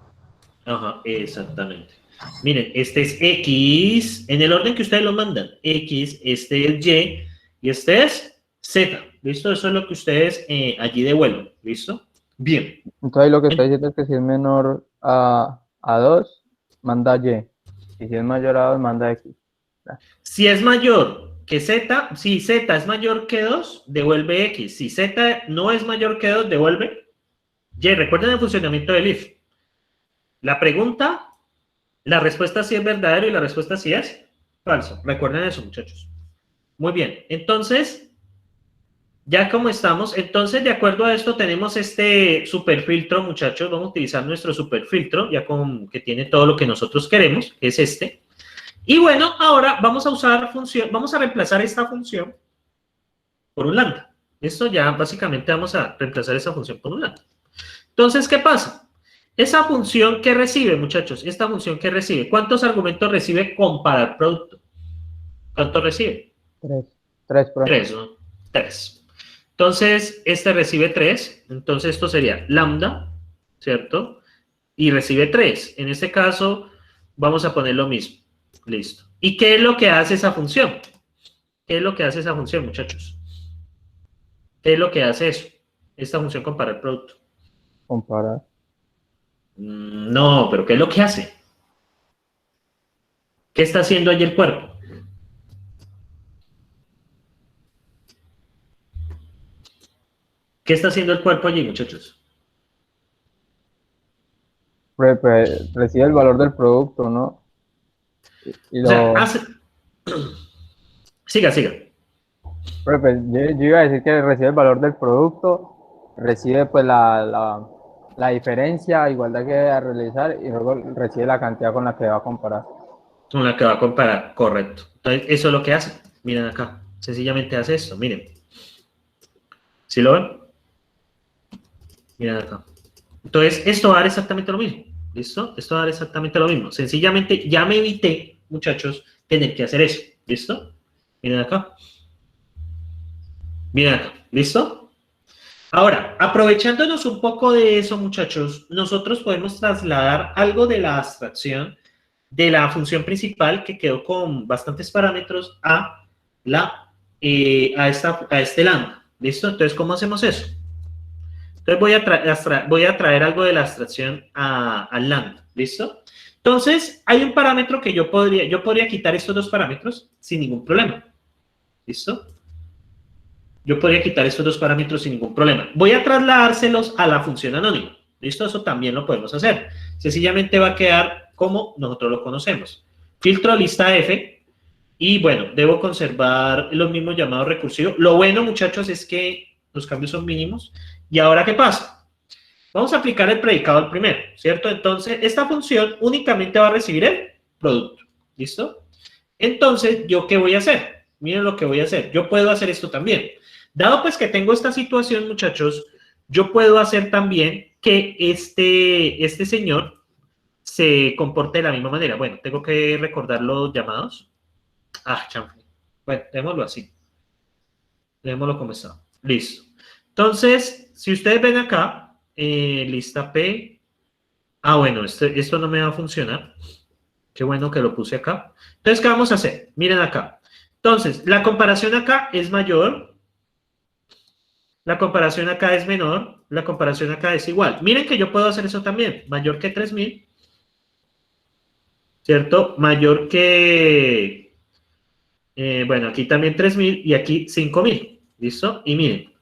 Ajá, exactamente. Miren, este es X, en el orden que ustedes lo mandan. X, este es Y, y este es Z. ¿Listo? Eso es lo que ustedes allí devuelven. ¿Listo? Bien. Entonces ahí lo que está diciendo es que si es menor a 2, manda Y. Y si es mayor a 2, manda X. Si es mayor que Z, si Z es mayor que 2, devuelve X. Si Z no es mayor que 2, devuelve Y. Recuerden el funcionamiento del if. La pregunta, la respuesta sí es verdadero y la respuesta sí es falso. Recuerden eso, muchachos. Muy bien. Entonces, ya como estamos, entonces de acuerdo a esto tenemos este superfiltro, muchachos. Vamos a utilizar nuestro superfiltro, ya con que tiene todo lo que nosotros queremos, que es este. Y bueno, ahora vamos a usar función, vamos a reemplazar esta función por un lambda. Esto ya básicamente vamos a reemplazar esa función por un lambda. Entonces, ¿qué pasa? Esa función que recibe, muchachos, esta función que recibe, ¿cuántos argumentos recibe comparar producto? ¿Cuánto recibe? 3. 3, profe. 3, ¿no? 3. Entonces, este recibe 3, entonces esto sería lambda, ¿cierto? Y recibe 3. En este caso, vamos a poner lo mismo. Listo. ¿Y qué es lo que hace esa función? ¿Qué es lo que hace esa función, muchachos? ¿Qué es lo que hace eso? Esta función comparar producto. Comparar. No, pero ¿qué es lo que hace? ¿Qué está haciendo allí el cuerpo? ¿Qué está haciendo el cuerpo allí, muchachos? Pues, recibe el valor del producto, ¿no? Y O sea, lo... hace... Siga. Pues, yo iba a decir que recibe el valor del producto, recibe pues la diferencia, igualdad que va a realizar y luego recibe la cantidad con la que va a comparar. Con la que va a comparar, correcto. Entonces, eso es lo que hace. Miren acá. Sencillamente hace esto, miren. ¿Sí lo ven? Miren acá. Entonces, esto va a dar exactamente lo mismo. ¿Listo? Esto va a dar exactamente lo mismo. Sencillamente, ya me evité, muchachos, tener que hacer eso. ¿Listo? Miren acá. Miren acá. ¿Listo? Ahora, aprovechándonos un poco de eso, muchachos, nosotros podemos trasladar algo de la abstracción de la función principal que quedó con bastantes parámetros a este lambda. ¿Listo? Entonces, ¿cómo hacemos eso? Entonces voy a traer algo de la abstracción al lambda. ¿Listo? Entonces, hay un parámetro que yo podría quitar estos dos parámetros sin ningún problema. ¿Listo? Yo podría quitar estos dos parámetros sin ningún problema. Voy a trasladárselos a la función anónima. ¿Listo? Eso también lo podemos hacer. Sencillamente va a quedar como nosotros lo conocemos. Filtro lista F. Y bueno, debo conservar los mismos llamados recursivos. Lo bueno, muchachos, es que los cambios son mínimos. ¿Y ahora qué pasa? Vamos a aplicar el predicado al primero, ¿cierto? Entonces, esta función únicamente va a recibir el producto. ¿Listo? Entonces, ¿yo qué voy a hacer? Miren lo que voy a hacer. Yo puedo hacer esto también. Dado pues que tengo esta situación, muchachos, yo puedo hacer también que este señor se comporte de la misma manera. Bueno, tengo que recordar los llamados. Chanfle. Bueno, démoslo así. Démoslo como está. Listo. Entonces, si ustedes ven acá, lista P. Bueno, esto no me va a funcionar. Qué bueno que lo puse acá. Entonces, ¿qué vamos a hacer? Miren acá. Entonces, la comparación acá es mayor. La comparación acá es menor. La comparación acá es igual. Miren que yo puedo hacer eso también. Mayor que 3000. ¿Cierto? Mayor que... bueno, aquí también 3000 y aquí 5000. ¿Listo? Y miren.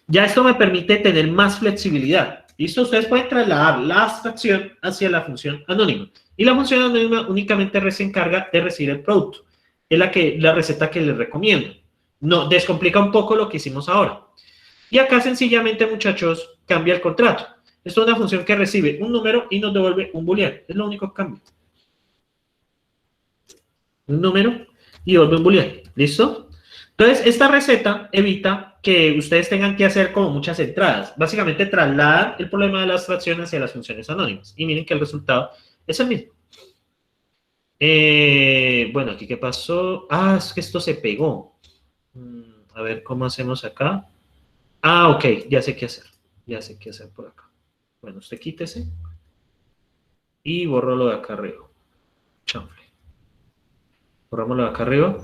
Ya esto me permite tener más flexibilidad. ¿Listo? Ustedes pueden trasladar la abstracción hacia la función anónima. Y la función anónima únicamente se encarga de recibir el producto. Es la receta que les recomiendo. No, descomplica un poco lo que hicimos ahora. Y acá sencillamente, muchachos, cambia el contrato. Esto es una función que recibe un número y nos devuelve un booleano. Es lo único que cambia. Un número y devuelve un booleano. ¿Listo? Entonces, esta receta evita que ustedes tengan que hacer como muchas entradas. Básicamente, trasladar el problema de la abstracción hacia las funciones anónimas. Y miren que el resultado es el mismo. Bueno, aquí ¿qué pasó? Es que esto se pegó. A ver, ¿cómo hacemos acá? Ok, ya sé qué hacer. Ya sé qué hacer por acá. Bueno, usted quítese. Y borro lo de acá arriba. Chanfle. Borramos lo de acá arriba.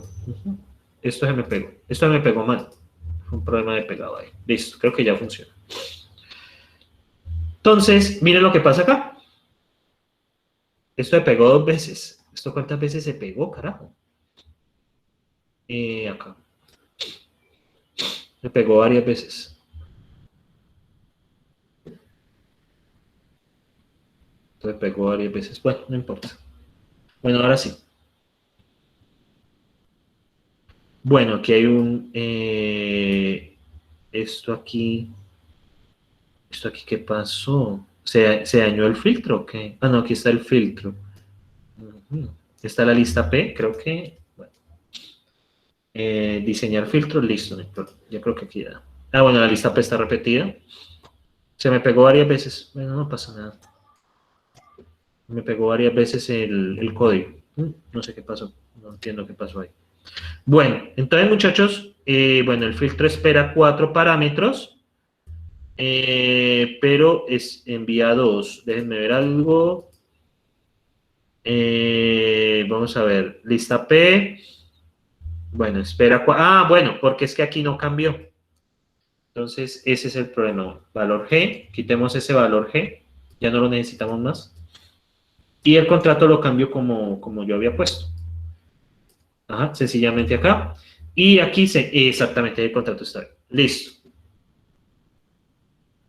Esto se me pegó. Esto se me pegó mal. Fue un problema de pegado ahí. Listo, creo que ya funciona. Entonces, miren lo que pasa acá. Esto se pegó 2 veces. ¿Esto cuántas veces se pegó, carajo? Acá. Se pegó varias veces. Se pegó varias veces. Bueno, no importa. Bueno, ahora sí. Bueno, aquí hay un... esto aquí... ¿Esto aquí qué pasó? ¿Se dañó el filtro o qué? No, aquí está el filtro. Está la lista P, creo que... Bueno. Diseñar filtros, listo. Ya creo que aquí ya. Bueno, la lista P está repetida. Se me pegó varias veces. Bueno, no pasa nada. Me pegó varias veces el código. No sé qué pasó. No entiendo qué pasó ahí. Bueno, entonces, muchachos, bueno, el filtro espera 4 parámetros. Pero envía 2. Déjenme ver algo. Vamos a ver. Lista P. Bueno, espera. Bueno, porque es que aquí no cambió. Entonces, ese es el problema. Valor G. Quitemos ese valor G. Ya no lo necesitamos más. Y el contrato lo cambio como yo había puesto. Sencillamente acá. Y aquí exactamente el contrato está bien. Listo.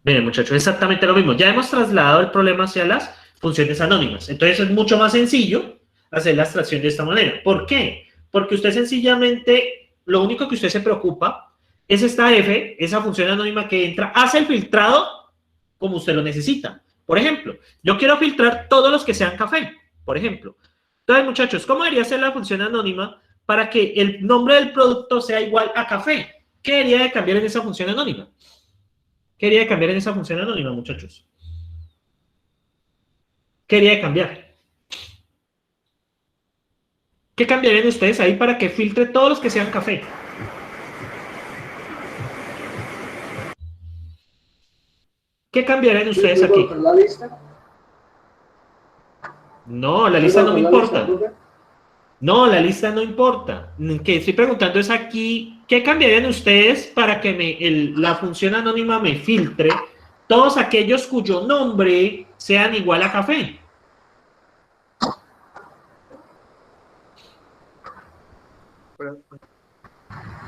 Miren, muchachos, exactamente lo mismo. Ya hemos trasladado el problema hacia las funciones anónimas. Entonces es mucho más sencillo hacer la abstracción de esta manera. ¿Por qué? Porque usted sencillamente, lo único que usted se preocupa es esta F, esa función anónima que entra, hace el filtrado como usted lo necesita. Por ejemplo, yo quiero filtrar todos los que sean café, por ejemplo. Entonces, muchachos, ¿cómo debería ser la función anónima para que el nombre del producto sea igual a café? ¿Qué debería de cambiar en esa función anónima? ¿Qué debería de cambiar en esa función anónima, muchachos? ¿Qué debería de cambiar? ¿Qué cambiarían ustedes ahí para que filtre todos los que sean café? ¿Qué cambiarían ustedes aquí? ¿La lista? No, la lista no me importa. No, la lista no importa. Que estoy preguntando es aquí, ¿qué cambiarían ustedes para que la función anónima me filtre todos aquellos cuyo nombre sean igual a café? El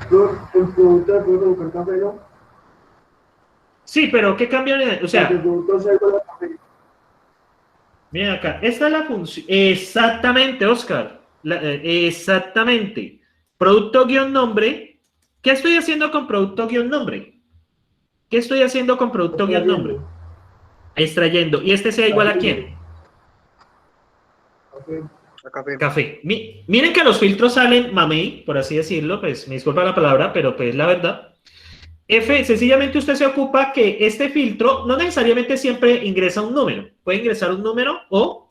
producto de colocar café, ¿no? Sí, pero ¿qué cambian? O sea, El producto se coloca café. miren acá, esta es la función. Exactamente, Oscar. Exactamente. Producto guión nombre. ¿Qué estoy haciendo con producto guión nombre? ¿Qué estoy haciendo con producto guión nombre? Extrayendo. ¿Y este sea igual a quién? Café. Miren que los filtros salen mamey, por así decirlo, pues me disculpa la palabra, pero pues la verdad. F, sencillamente usted se ocupa que este filtro no necesariamente siempre ingresa un número. Puede ingresar un número o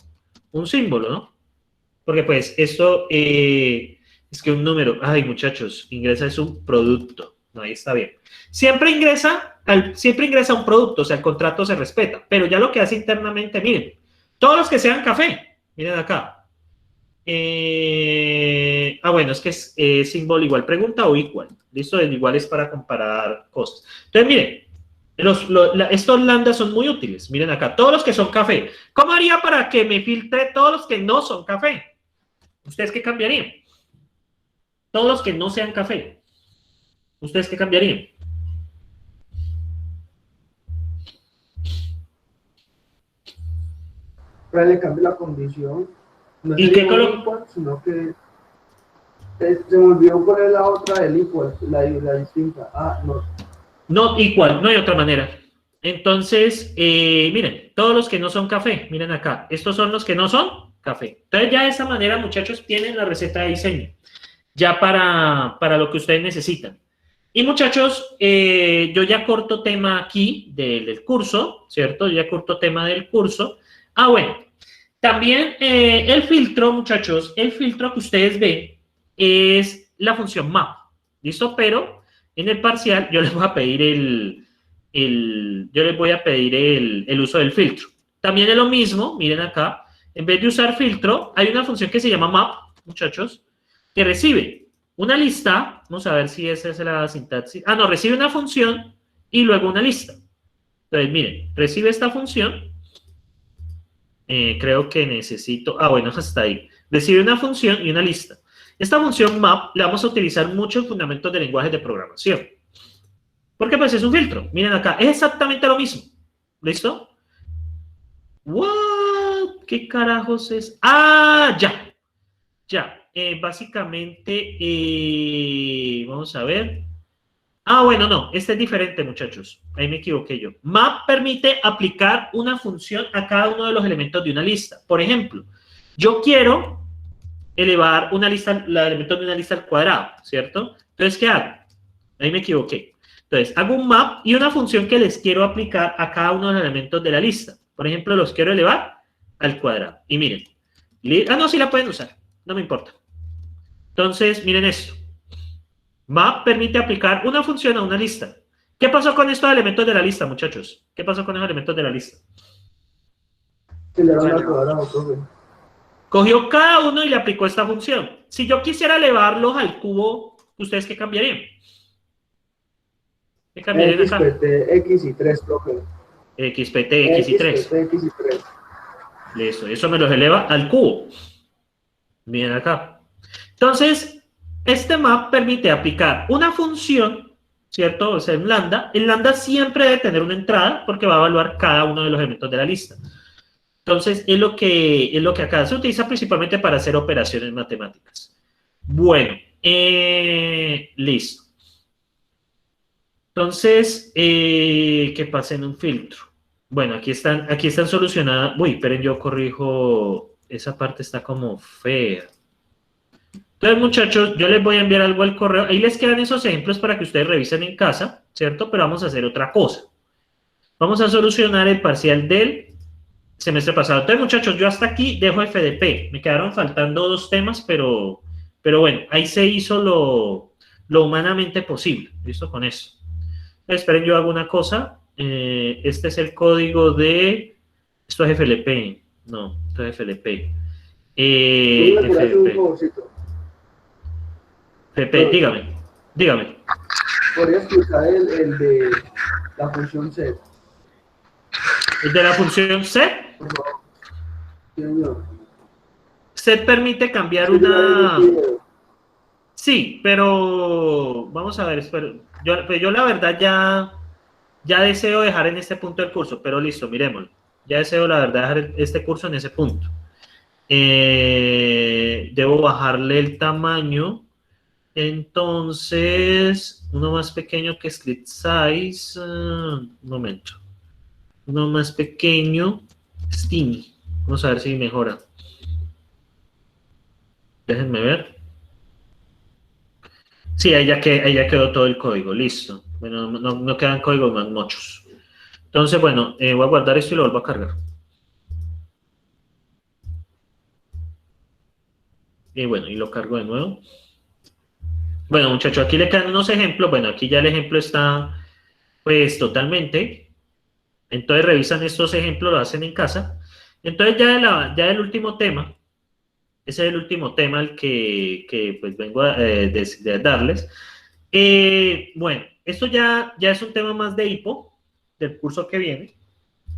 un símbolo, ¿no? Porque pues esto es que un número, ay muchachos, ingresa es un producto. No, ahí está bien. Siempre ingresa un producto, o sea, el contrato se respeta. Pero ya lo que hace internamente, miren, todos los que sean café, miren acá. Bueno, es que es símbolo igual, pregunta o igual. Listo, el igual es para comparar cosas. Entonces, miren, estos lambdas son muy útiles. Miren acá, todos los que son café. ¿Cómo haría para que me filtre todos los que no son café? ¿Ustedes qué cambiarían? Todos los que no sean café. ¿Ustedes qué cambiarían? Para le cambie la condición. No ¿Y qué color? Equal, sino que se me olvidó poner la otra del equal, la distinta. Ah, no. No igual, no hay otra manera. Entonces, miren, todos los que no son café, miren acá, estos son los que no son café. Entonces ya de esa manera, muchachos, tienen la receta de diseño, ya para lo que ustedes necesitan. Y muchachos, yo ya corto tema aquí del curso, ¿cierto? Yo ya corto tema del curso. Bueno, también el filtro, muchachos, el filtro que ustedes ven es la función map, ¿listo? Pero en el parcial yo les voy a pedir el uso del filtro. También es lo mismo, miren acá, en vez de usar filtro, hay una función que se llama map, muchachos, que recibe una lista, vamos a ver si esa es la sintaxis, no, recibe una función y luego una lista. Entonces, miren, recibe esta función, creo que necesito, bueno, hasta ahí, recibe una función y una lista. Esta función map la vamos a utilizar mucho en fundamentos de lenguajes de programación. Porque pues es un filtro. Miren acá, es exactamente lo mismo. ¿Listo? ¿What? ¿Qué carajos es? Ya. Ya. Básicamente, vamos a ver. Bueno, no. Este es diferente, muchachos. Ahí me equivoqué yo. Map permite aplicar una función a cada uno de los elementos de una lista. Por ejemplo, yo quiero elevar una lista, los elementos de una lista al cuadrado, ¿cierto? Entonces, ¿qué hago? Ahí me equivoqué. Entonces, hago un map y una función que les quiero aplicar a cada uno de los elementos de la lista. Por ejemplo, los quiero elevar al cuadrado. Y miren. No, sí la pueden usar. No me importa. Entonces, miren esto. Map permite aplicar una función a una lista. ¿Qué pasó con estos elementos de la lista, muchachos? ¿Qué pasó con los elementos de la lista? Se le van al cuadrado, profe. Cogió cada uno y le aplicó esta función. Si yo quisiera elevarlos al cubo, ¿ustedes qué cambiarían? ¿Qué cambiarían acá? XPT, X y 3, profe. XPT, X y 3. XPT, X y 3. Listo, eso me los eleva al cubo. Miren acá. Entonces, este map permite aplicar una función, ¿cierto? O sea, un lambda. El lambda siempre debe tener una entrada porque va a evaluar cada uno de los elementos de la lista. Entonces, es lo que acá se utiliza principalmente para hacer operaciones matemáticas. Bueno, listo. Entonces, ¿qué pasa en un filtro? Bueno, aquí están solucionadas. Uy, esperen, yo corrijo. Esa parte está como fea. Entonces, muchachos, yo les voy a enviar algo al correo. Ahí les quedan esos ejemplos para que ustedes revisen en casa, ¿cierto? Pero vamos a hacer otra cosa. Vamos a solucionar el parcial del semestre pasado. Entonces, muchachos, yo hasta aquí dejo FDP. Me quedaron faltando 2 temas, pero bueno, ahí se hizo lo humanamente posible. ¿Listo? Con eso. Esperen, yo hago una cosa. Este es el código de... Esto es FLP. No, esto es FLP. FLP, dígame. ¿Podría explicar el de la función set? ¿El de la función set? Por favor. Señor. Set permite cambiar Sí, pero vamos a ver, yo la verdad ya deseo dejar en este punto el curso, pero listo, miremoslo. Ya deseo la verdad dejar este curso en ese punto. Debo bajarle el tamaño. Entonces, uno más pequeño que script size. Un momento. Uno más pequeño. Steamy. Vamos a ver si mejora. Déjenme ver. Sí, ahí ya quedó todo el código. Listo. Bueno, no quedan códigos más muchos. Entonces, bueno, voy a guardar esto y lo vuelvo a cargar. Y bueno, y lo cargo de nuevo. Bueno, muchachos, aquí le quedan unos ejemplos. Bueno, aquí ya el ejemplo está, pues, totalmente. Entonces, revisan estos ejemplos, lo hacen en casa. Entonces, ya el último tema, ese es el último tema al que pues, vengo a de darles. Bueno, esto ya es un tema más de hipo, del curso que viene,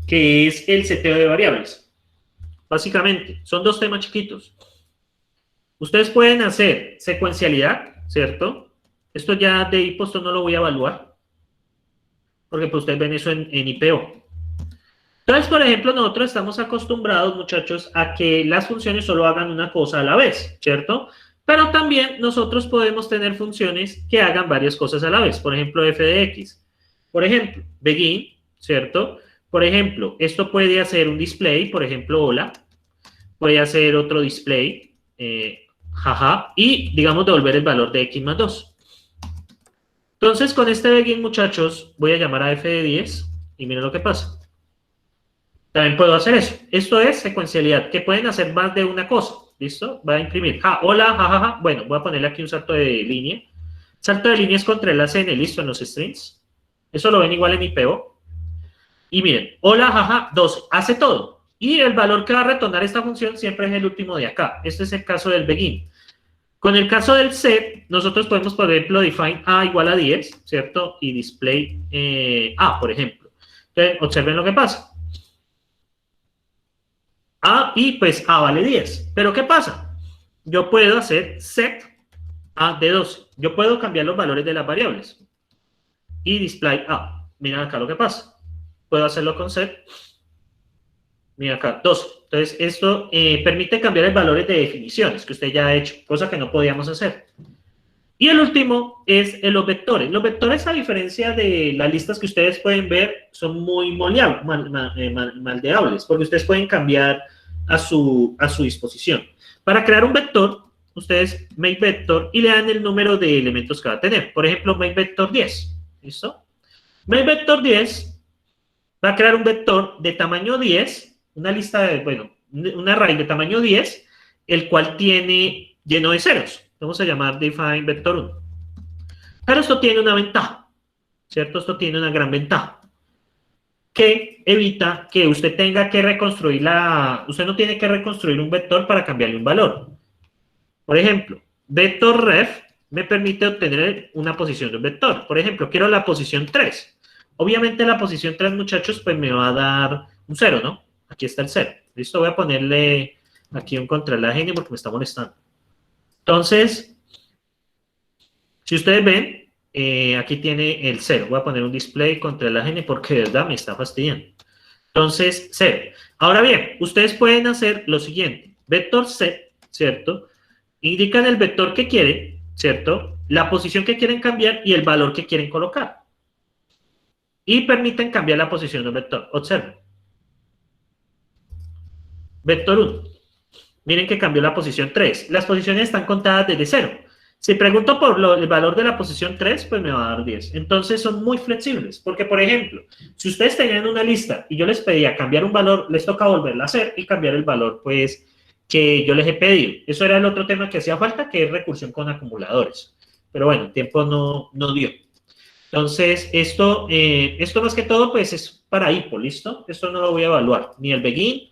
que es el seteo de variables. Básicamente, son dos temas chiquitos. Ustedes pueden hacer secuencialidad, ¿cierto? Esto ya de hipo, esto no lo voy a evaluar, porque pues ustedes ven eso en IPO. Entonces, por ejemplo, nosotros estamos acostumbrados, muchachos, a que las funciones solo hagan una cosa a la vez, ¿cierto? Pero también nosotros podemos tener funciones que hagan varias cosas a la vez. Por ejemplo, f de x. Por ejemplo, begin, ¿cierto? Por ejemplo, esto puede hacer un display, por ejemplo, hola. Puede hacer otro display, jaja, y, digamos, devolver el valor de x más 2. Entonces, con este begin, muchachos, voy a llamar a f de 10 y miren lo que pasa. También puedo hacer eso. Esto es secuencialidad, que pueden hacer más de una cosa. ¿Listo? Va a imprimir. Hola, jajaja. Bueno, voy a ponerle aquí un salto de línea. Salto de línea es contra el ACN, listo, en los strings. Eso lo ven igual en IPO. Y miren, hola, jaja, 2. Hace todo. Y el valor que va a retornar esta función siempre es el último de acá. Este es el caso del begin. Con el caso del set, nosotros podemos, por ejemplo, define a igual a 10, ¿cierto? Y display a, por ejemplo. Entonces, observen lo que pasa. A y pues A vale 10. Pero ¿qué pasa? Yo puedo hacer set A de 12. Yo puedo cambiar los valores de las variables. Y display A. Miren acá lo que pasa. Puedo hacerlo con set. Miren acá, 12. Entonces, esto permite cambiar los valores de definiciones que usted ya ha hecho, cosa que no podíamos hacer. Y el último es los vectores. Los vectores, a diferencia de las listas que ustedes pueden ver, son muy moldeables, porque ustedes pueden cambiar a su disposición. Para crear un vector, ustedes make vector y le dan el número de elementos que va a tener. Por ejemplo, make vector 10. ¿Listo? Make vector 10 va a crear un vector de tamaño 10, una lista de, bueno, un array de tamaño 10, el cual tiene lleno de ceros. Vamos a llamar define vector 1. Pero esto tiene una ventaja, ¿cierto? Esto tiene una gran ventaja, que evita que usted tenga que reconstruir usted no tiene que reconstruir un vector para cambiarle un valor. Por ejemplo, vector ref me permite obtener una posición de un vector. Por ejemplo, quiero la posición 3. Obviamente la posición 3, muchachos, pues me va a dar un 0, ¿no? Aquí está el 0. Listo, voy a ponerle aquí un contra la genia porque me está molestando. Entonces, si ustedes ven, aquí tiene el 0. Voy a poner un display contra la genia porque de verdad me está fastidiando. Entonces, 0. Ahora bien, ustedes pueden hacer lo siguiente. Vector set, ¿cierto? Indican el vector que quieren, ¿cierto? La posición que quieren cambiar y el valor que quieren colocar. Y permiten cambiar la posición del vector. Observen. Vector 1. Miren que cambió la posición 3. Las posiciones están contadas desde 0. Si pregunto por el valor de la posición 3, pues me va a dar 10. Entonces son muy flexibles. Porque, por ejemplo, si ustedes tenían una lista y yo les pedía cambiar un valor, les toca volverla a hacer y cambiar el valor, pues, que yo les he pedido. Eso era el otro tema que hacía falta, que es recursión con acumuladores. Pero bueno, el tiempo no dio. Entonces, esto más que todo, pues, es para hipo, ¿listo? Esto no lo voy a evaluar. Ni el begin,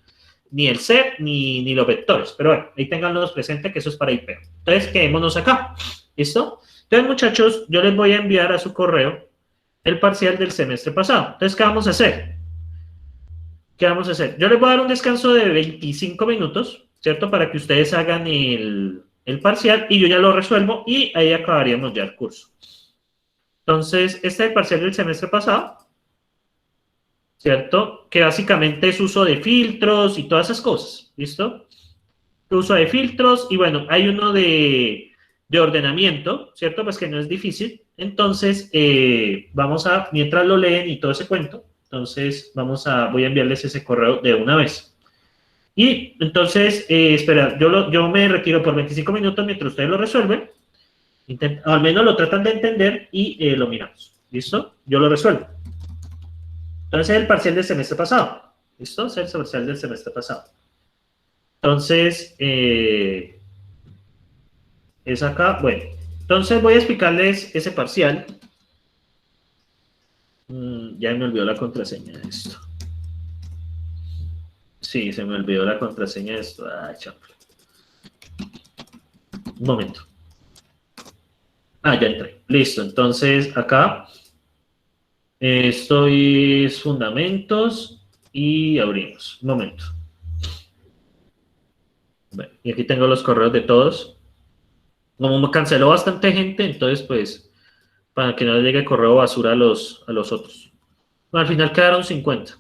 ni el set, ni los vectores. Pero bueno, ahí tenganlos presente que eso es para IP. Entonces, quedémonos acá. ¿Listo? Entonces, muchachos, yo les voy a enviar a su correo el parcial del semestre pasado. Entonces, ¿qué vamos a hacer? ¿Qué vamos a hacer? Yo les voy a dar un descanso de 25 minutos, ¿cierto? Para que ustedes hagan el parcial y yo ya lo resuelvo y ahí acabaríamos ya el curso. Entonces, este es el parcial del semestre pasado, ¿cierto? Que básicamente es uso de filtros y todas esas cosas, ¿listo? Uso de filtros y bueno, hay uno de ordenamiento, ¿cierto? Pues que no es difícil. Entonces, vamos a, mientras lo leen y todo ese cuento, entonces voy a enviarles ese correo de una vez. Y entonces, espera, yo me retiro por 25 minutos mientras ustedes lo resuelven. Al menos lo tratan de entender y lo miramos. ¿Listo? Yo lo resuelvo. Entonces, el parcial del semestre pasado. ¿Listo? Es el parcial del semestre pasado. Entonces, es acá. Bueno, entonces voy a explicarles ese parcial. Ya me olvidó la contraseña de esto. Sí, se me olvidó la contraseña de esto. Ah, chaval. Un momento. Ah, ya entré. Listo. Entonces, acá. Esto es fundamentos y abrimos. Un momento. Bueno, y aquí tengo los correos de todos. Como me canceló bastante gente, entonces pues para que no les llegue correo basura a los otros. Bueno, al final quedaron 50.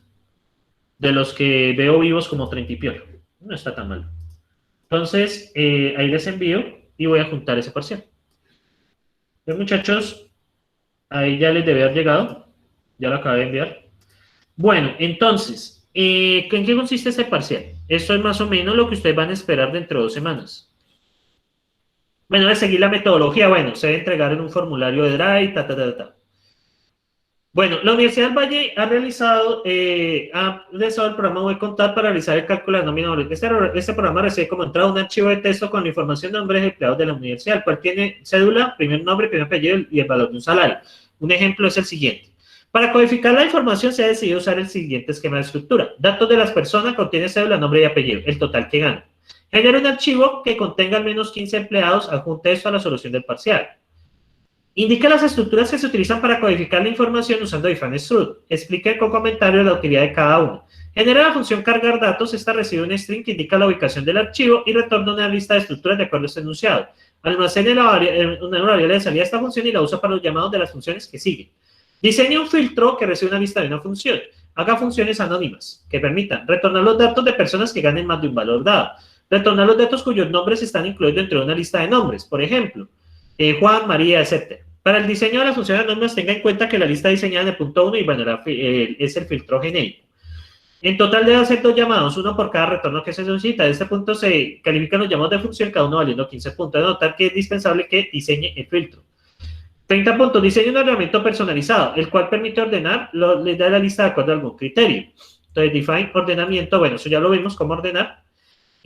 De los que veo vivos como 30 y piolo. No está tan mal. Entonces, ahí les envío y voy a juntar ese parcial. Bien, muchachos, ahí ya les debe haber llegado. Ya lo acabé de enviar. Bueno, entonces, ¿en qué consiste este parcial? Esto es más o menos lo que ustedes van a esperar dentro de 2 semanas. Bueno, de seguir la metodología, bueno, se debe entregar en un formulario de Drive, Bueno, la Universidad del Valle ha realizado el programa Voy a Contar para realizar el cálculo de nómina. Este programa recibe como entrada un archivo de texto con la información de nombres de empleados de la universidad, el cual tiene cédula, primer nombre, primer apellido y el valor de un salario. Un ejemplo es el siguiente. Para codificar la información se ha decidido usar el siguiente esquema de estructura. Datos de las personas, contiene cédula, nombre y apellido, el total que gana. Genera un archivo que contenga al menos 15 empleados, adjunte esto a la solución del parcial. Indica las estructuras que se utilizan para codificar la información usando different struct. Explique con comentario la utilidad de cada uno. Genera la función cargar datos. Esta recibe un string que indica la ubicación del archivo y retorna una lista de estructuras de acuerdo a este enunciado. Almacene una variable de salida a esta función y la usa para los llamados de las funciones que siguen. Diseñe un filtro que recibe una lista de una función. Haga funciones anónimas que permitan retornar los datos de personas que ganen más de un valor dado. Retornar los datos cuyos nombres están incluidos dentro de una lista de nombres. Por ejemplo, Juan, María, etc. Para el diseño de las funciones anónimas, tenga en cuenta que la lista diseñada en el punto 1 y bueno, es el filtro genérico. En total debe hacer 2 llamados, uno por cada retorno que se solicita. De este punto se califican los llamados de función, cada uno valiendo 15 puntos. De notar que es dispensable que diseñe el filtro. 30 puntos. Diseña un ordenamiento personalizado, el cual permite ordenar, le da la lista de acuerdo a algún criterio. Entonces, define ordenamiento, bueno, eso ya lo vimos, cómo ordenar.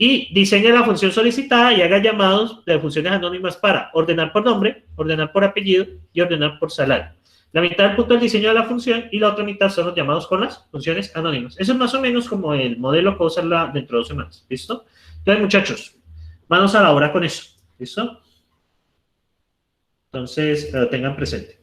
Y diseña la función solicitada y haga llamados de funciones anónimas para ordenar por nombre, ordenar por apellido y ordenar por salario. La mitad del punto es el diseño de la función y la otra mitad son los llamados con las funciones anónimas. Eso es más o menos como el modelo que voy a usar dentro de 2 semanas. ¿Listo? Entonces, muchachos, manos a la obra con eso. ¿Listo? Entonces, tengan presente.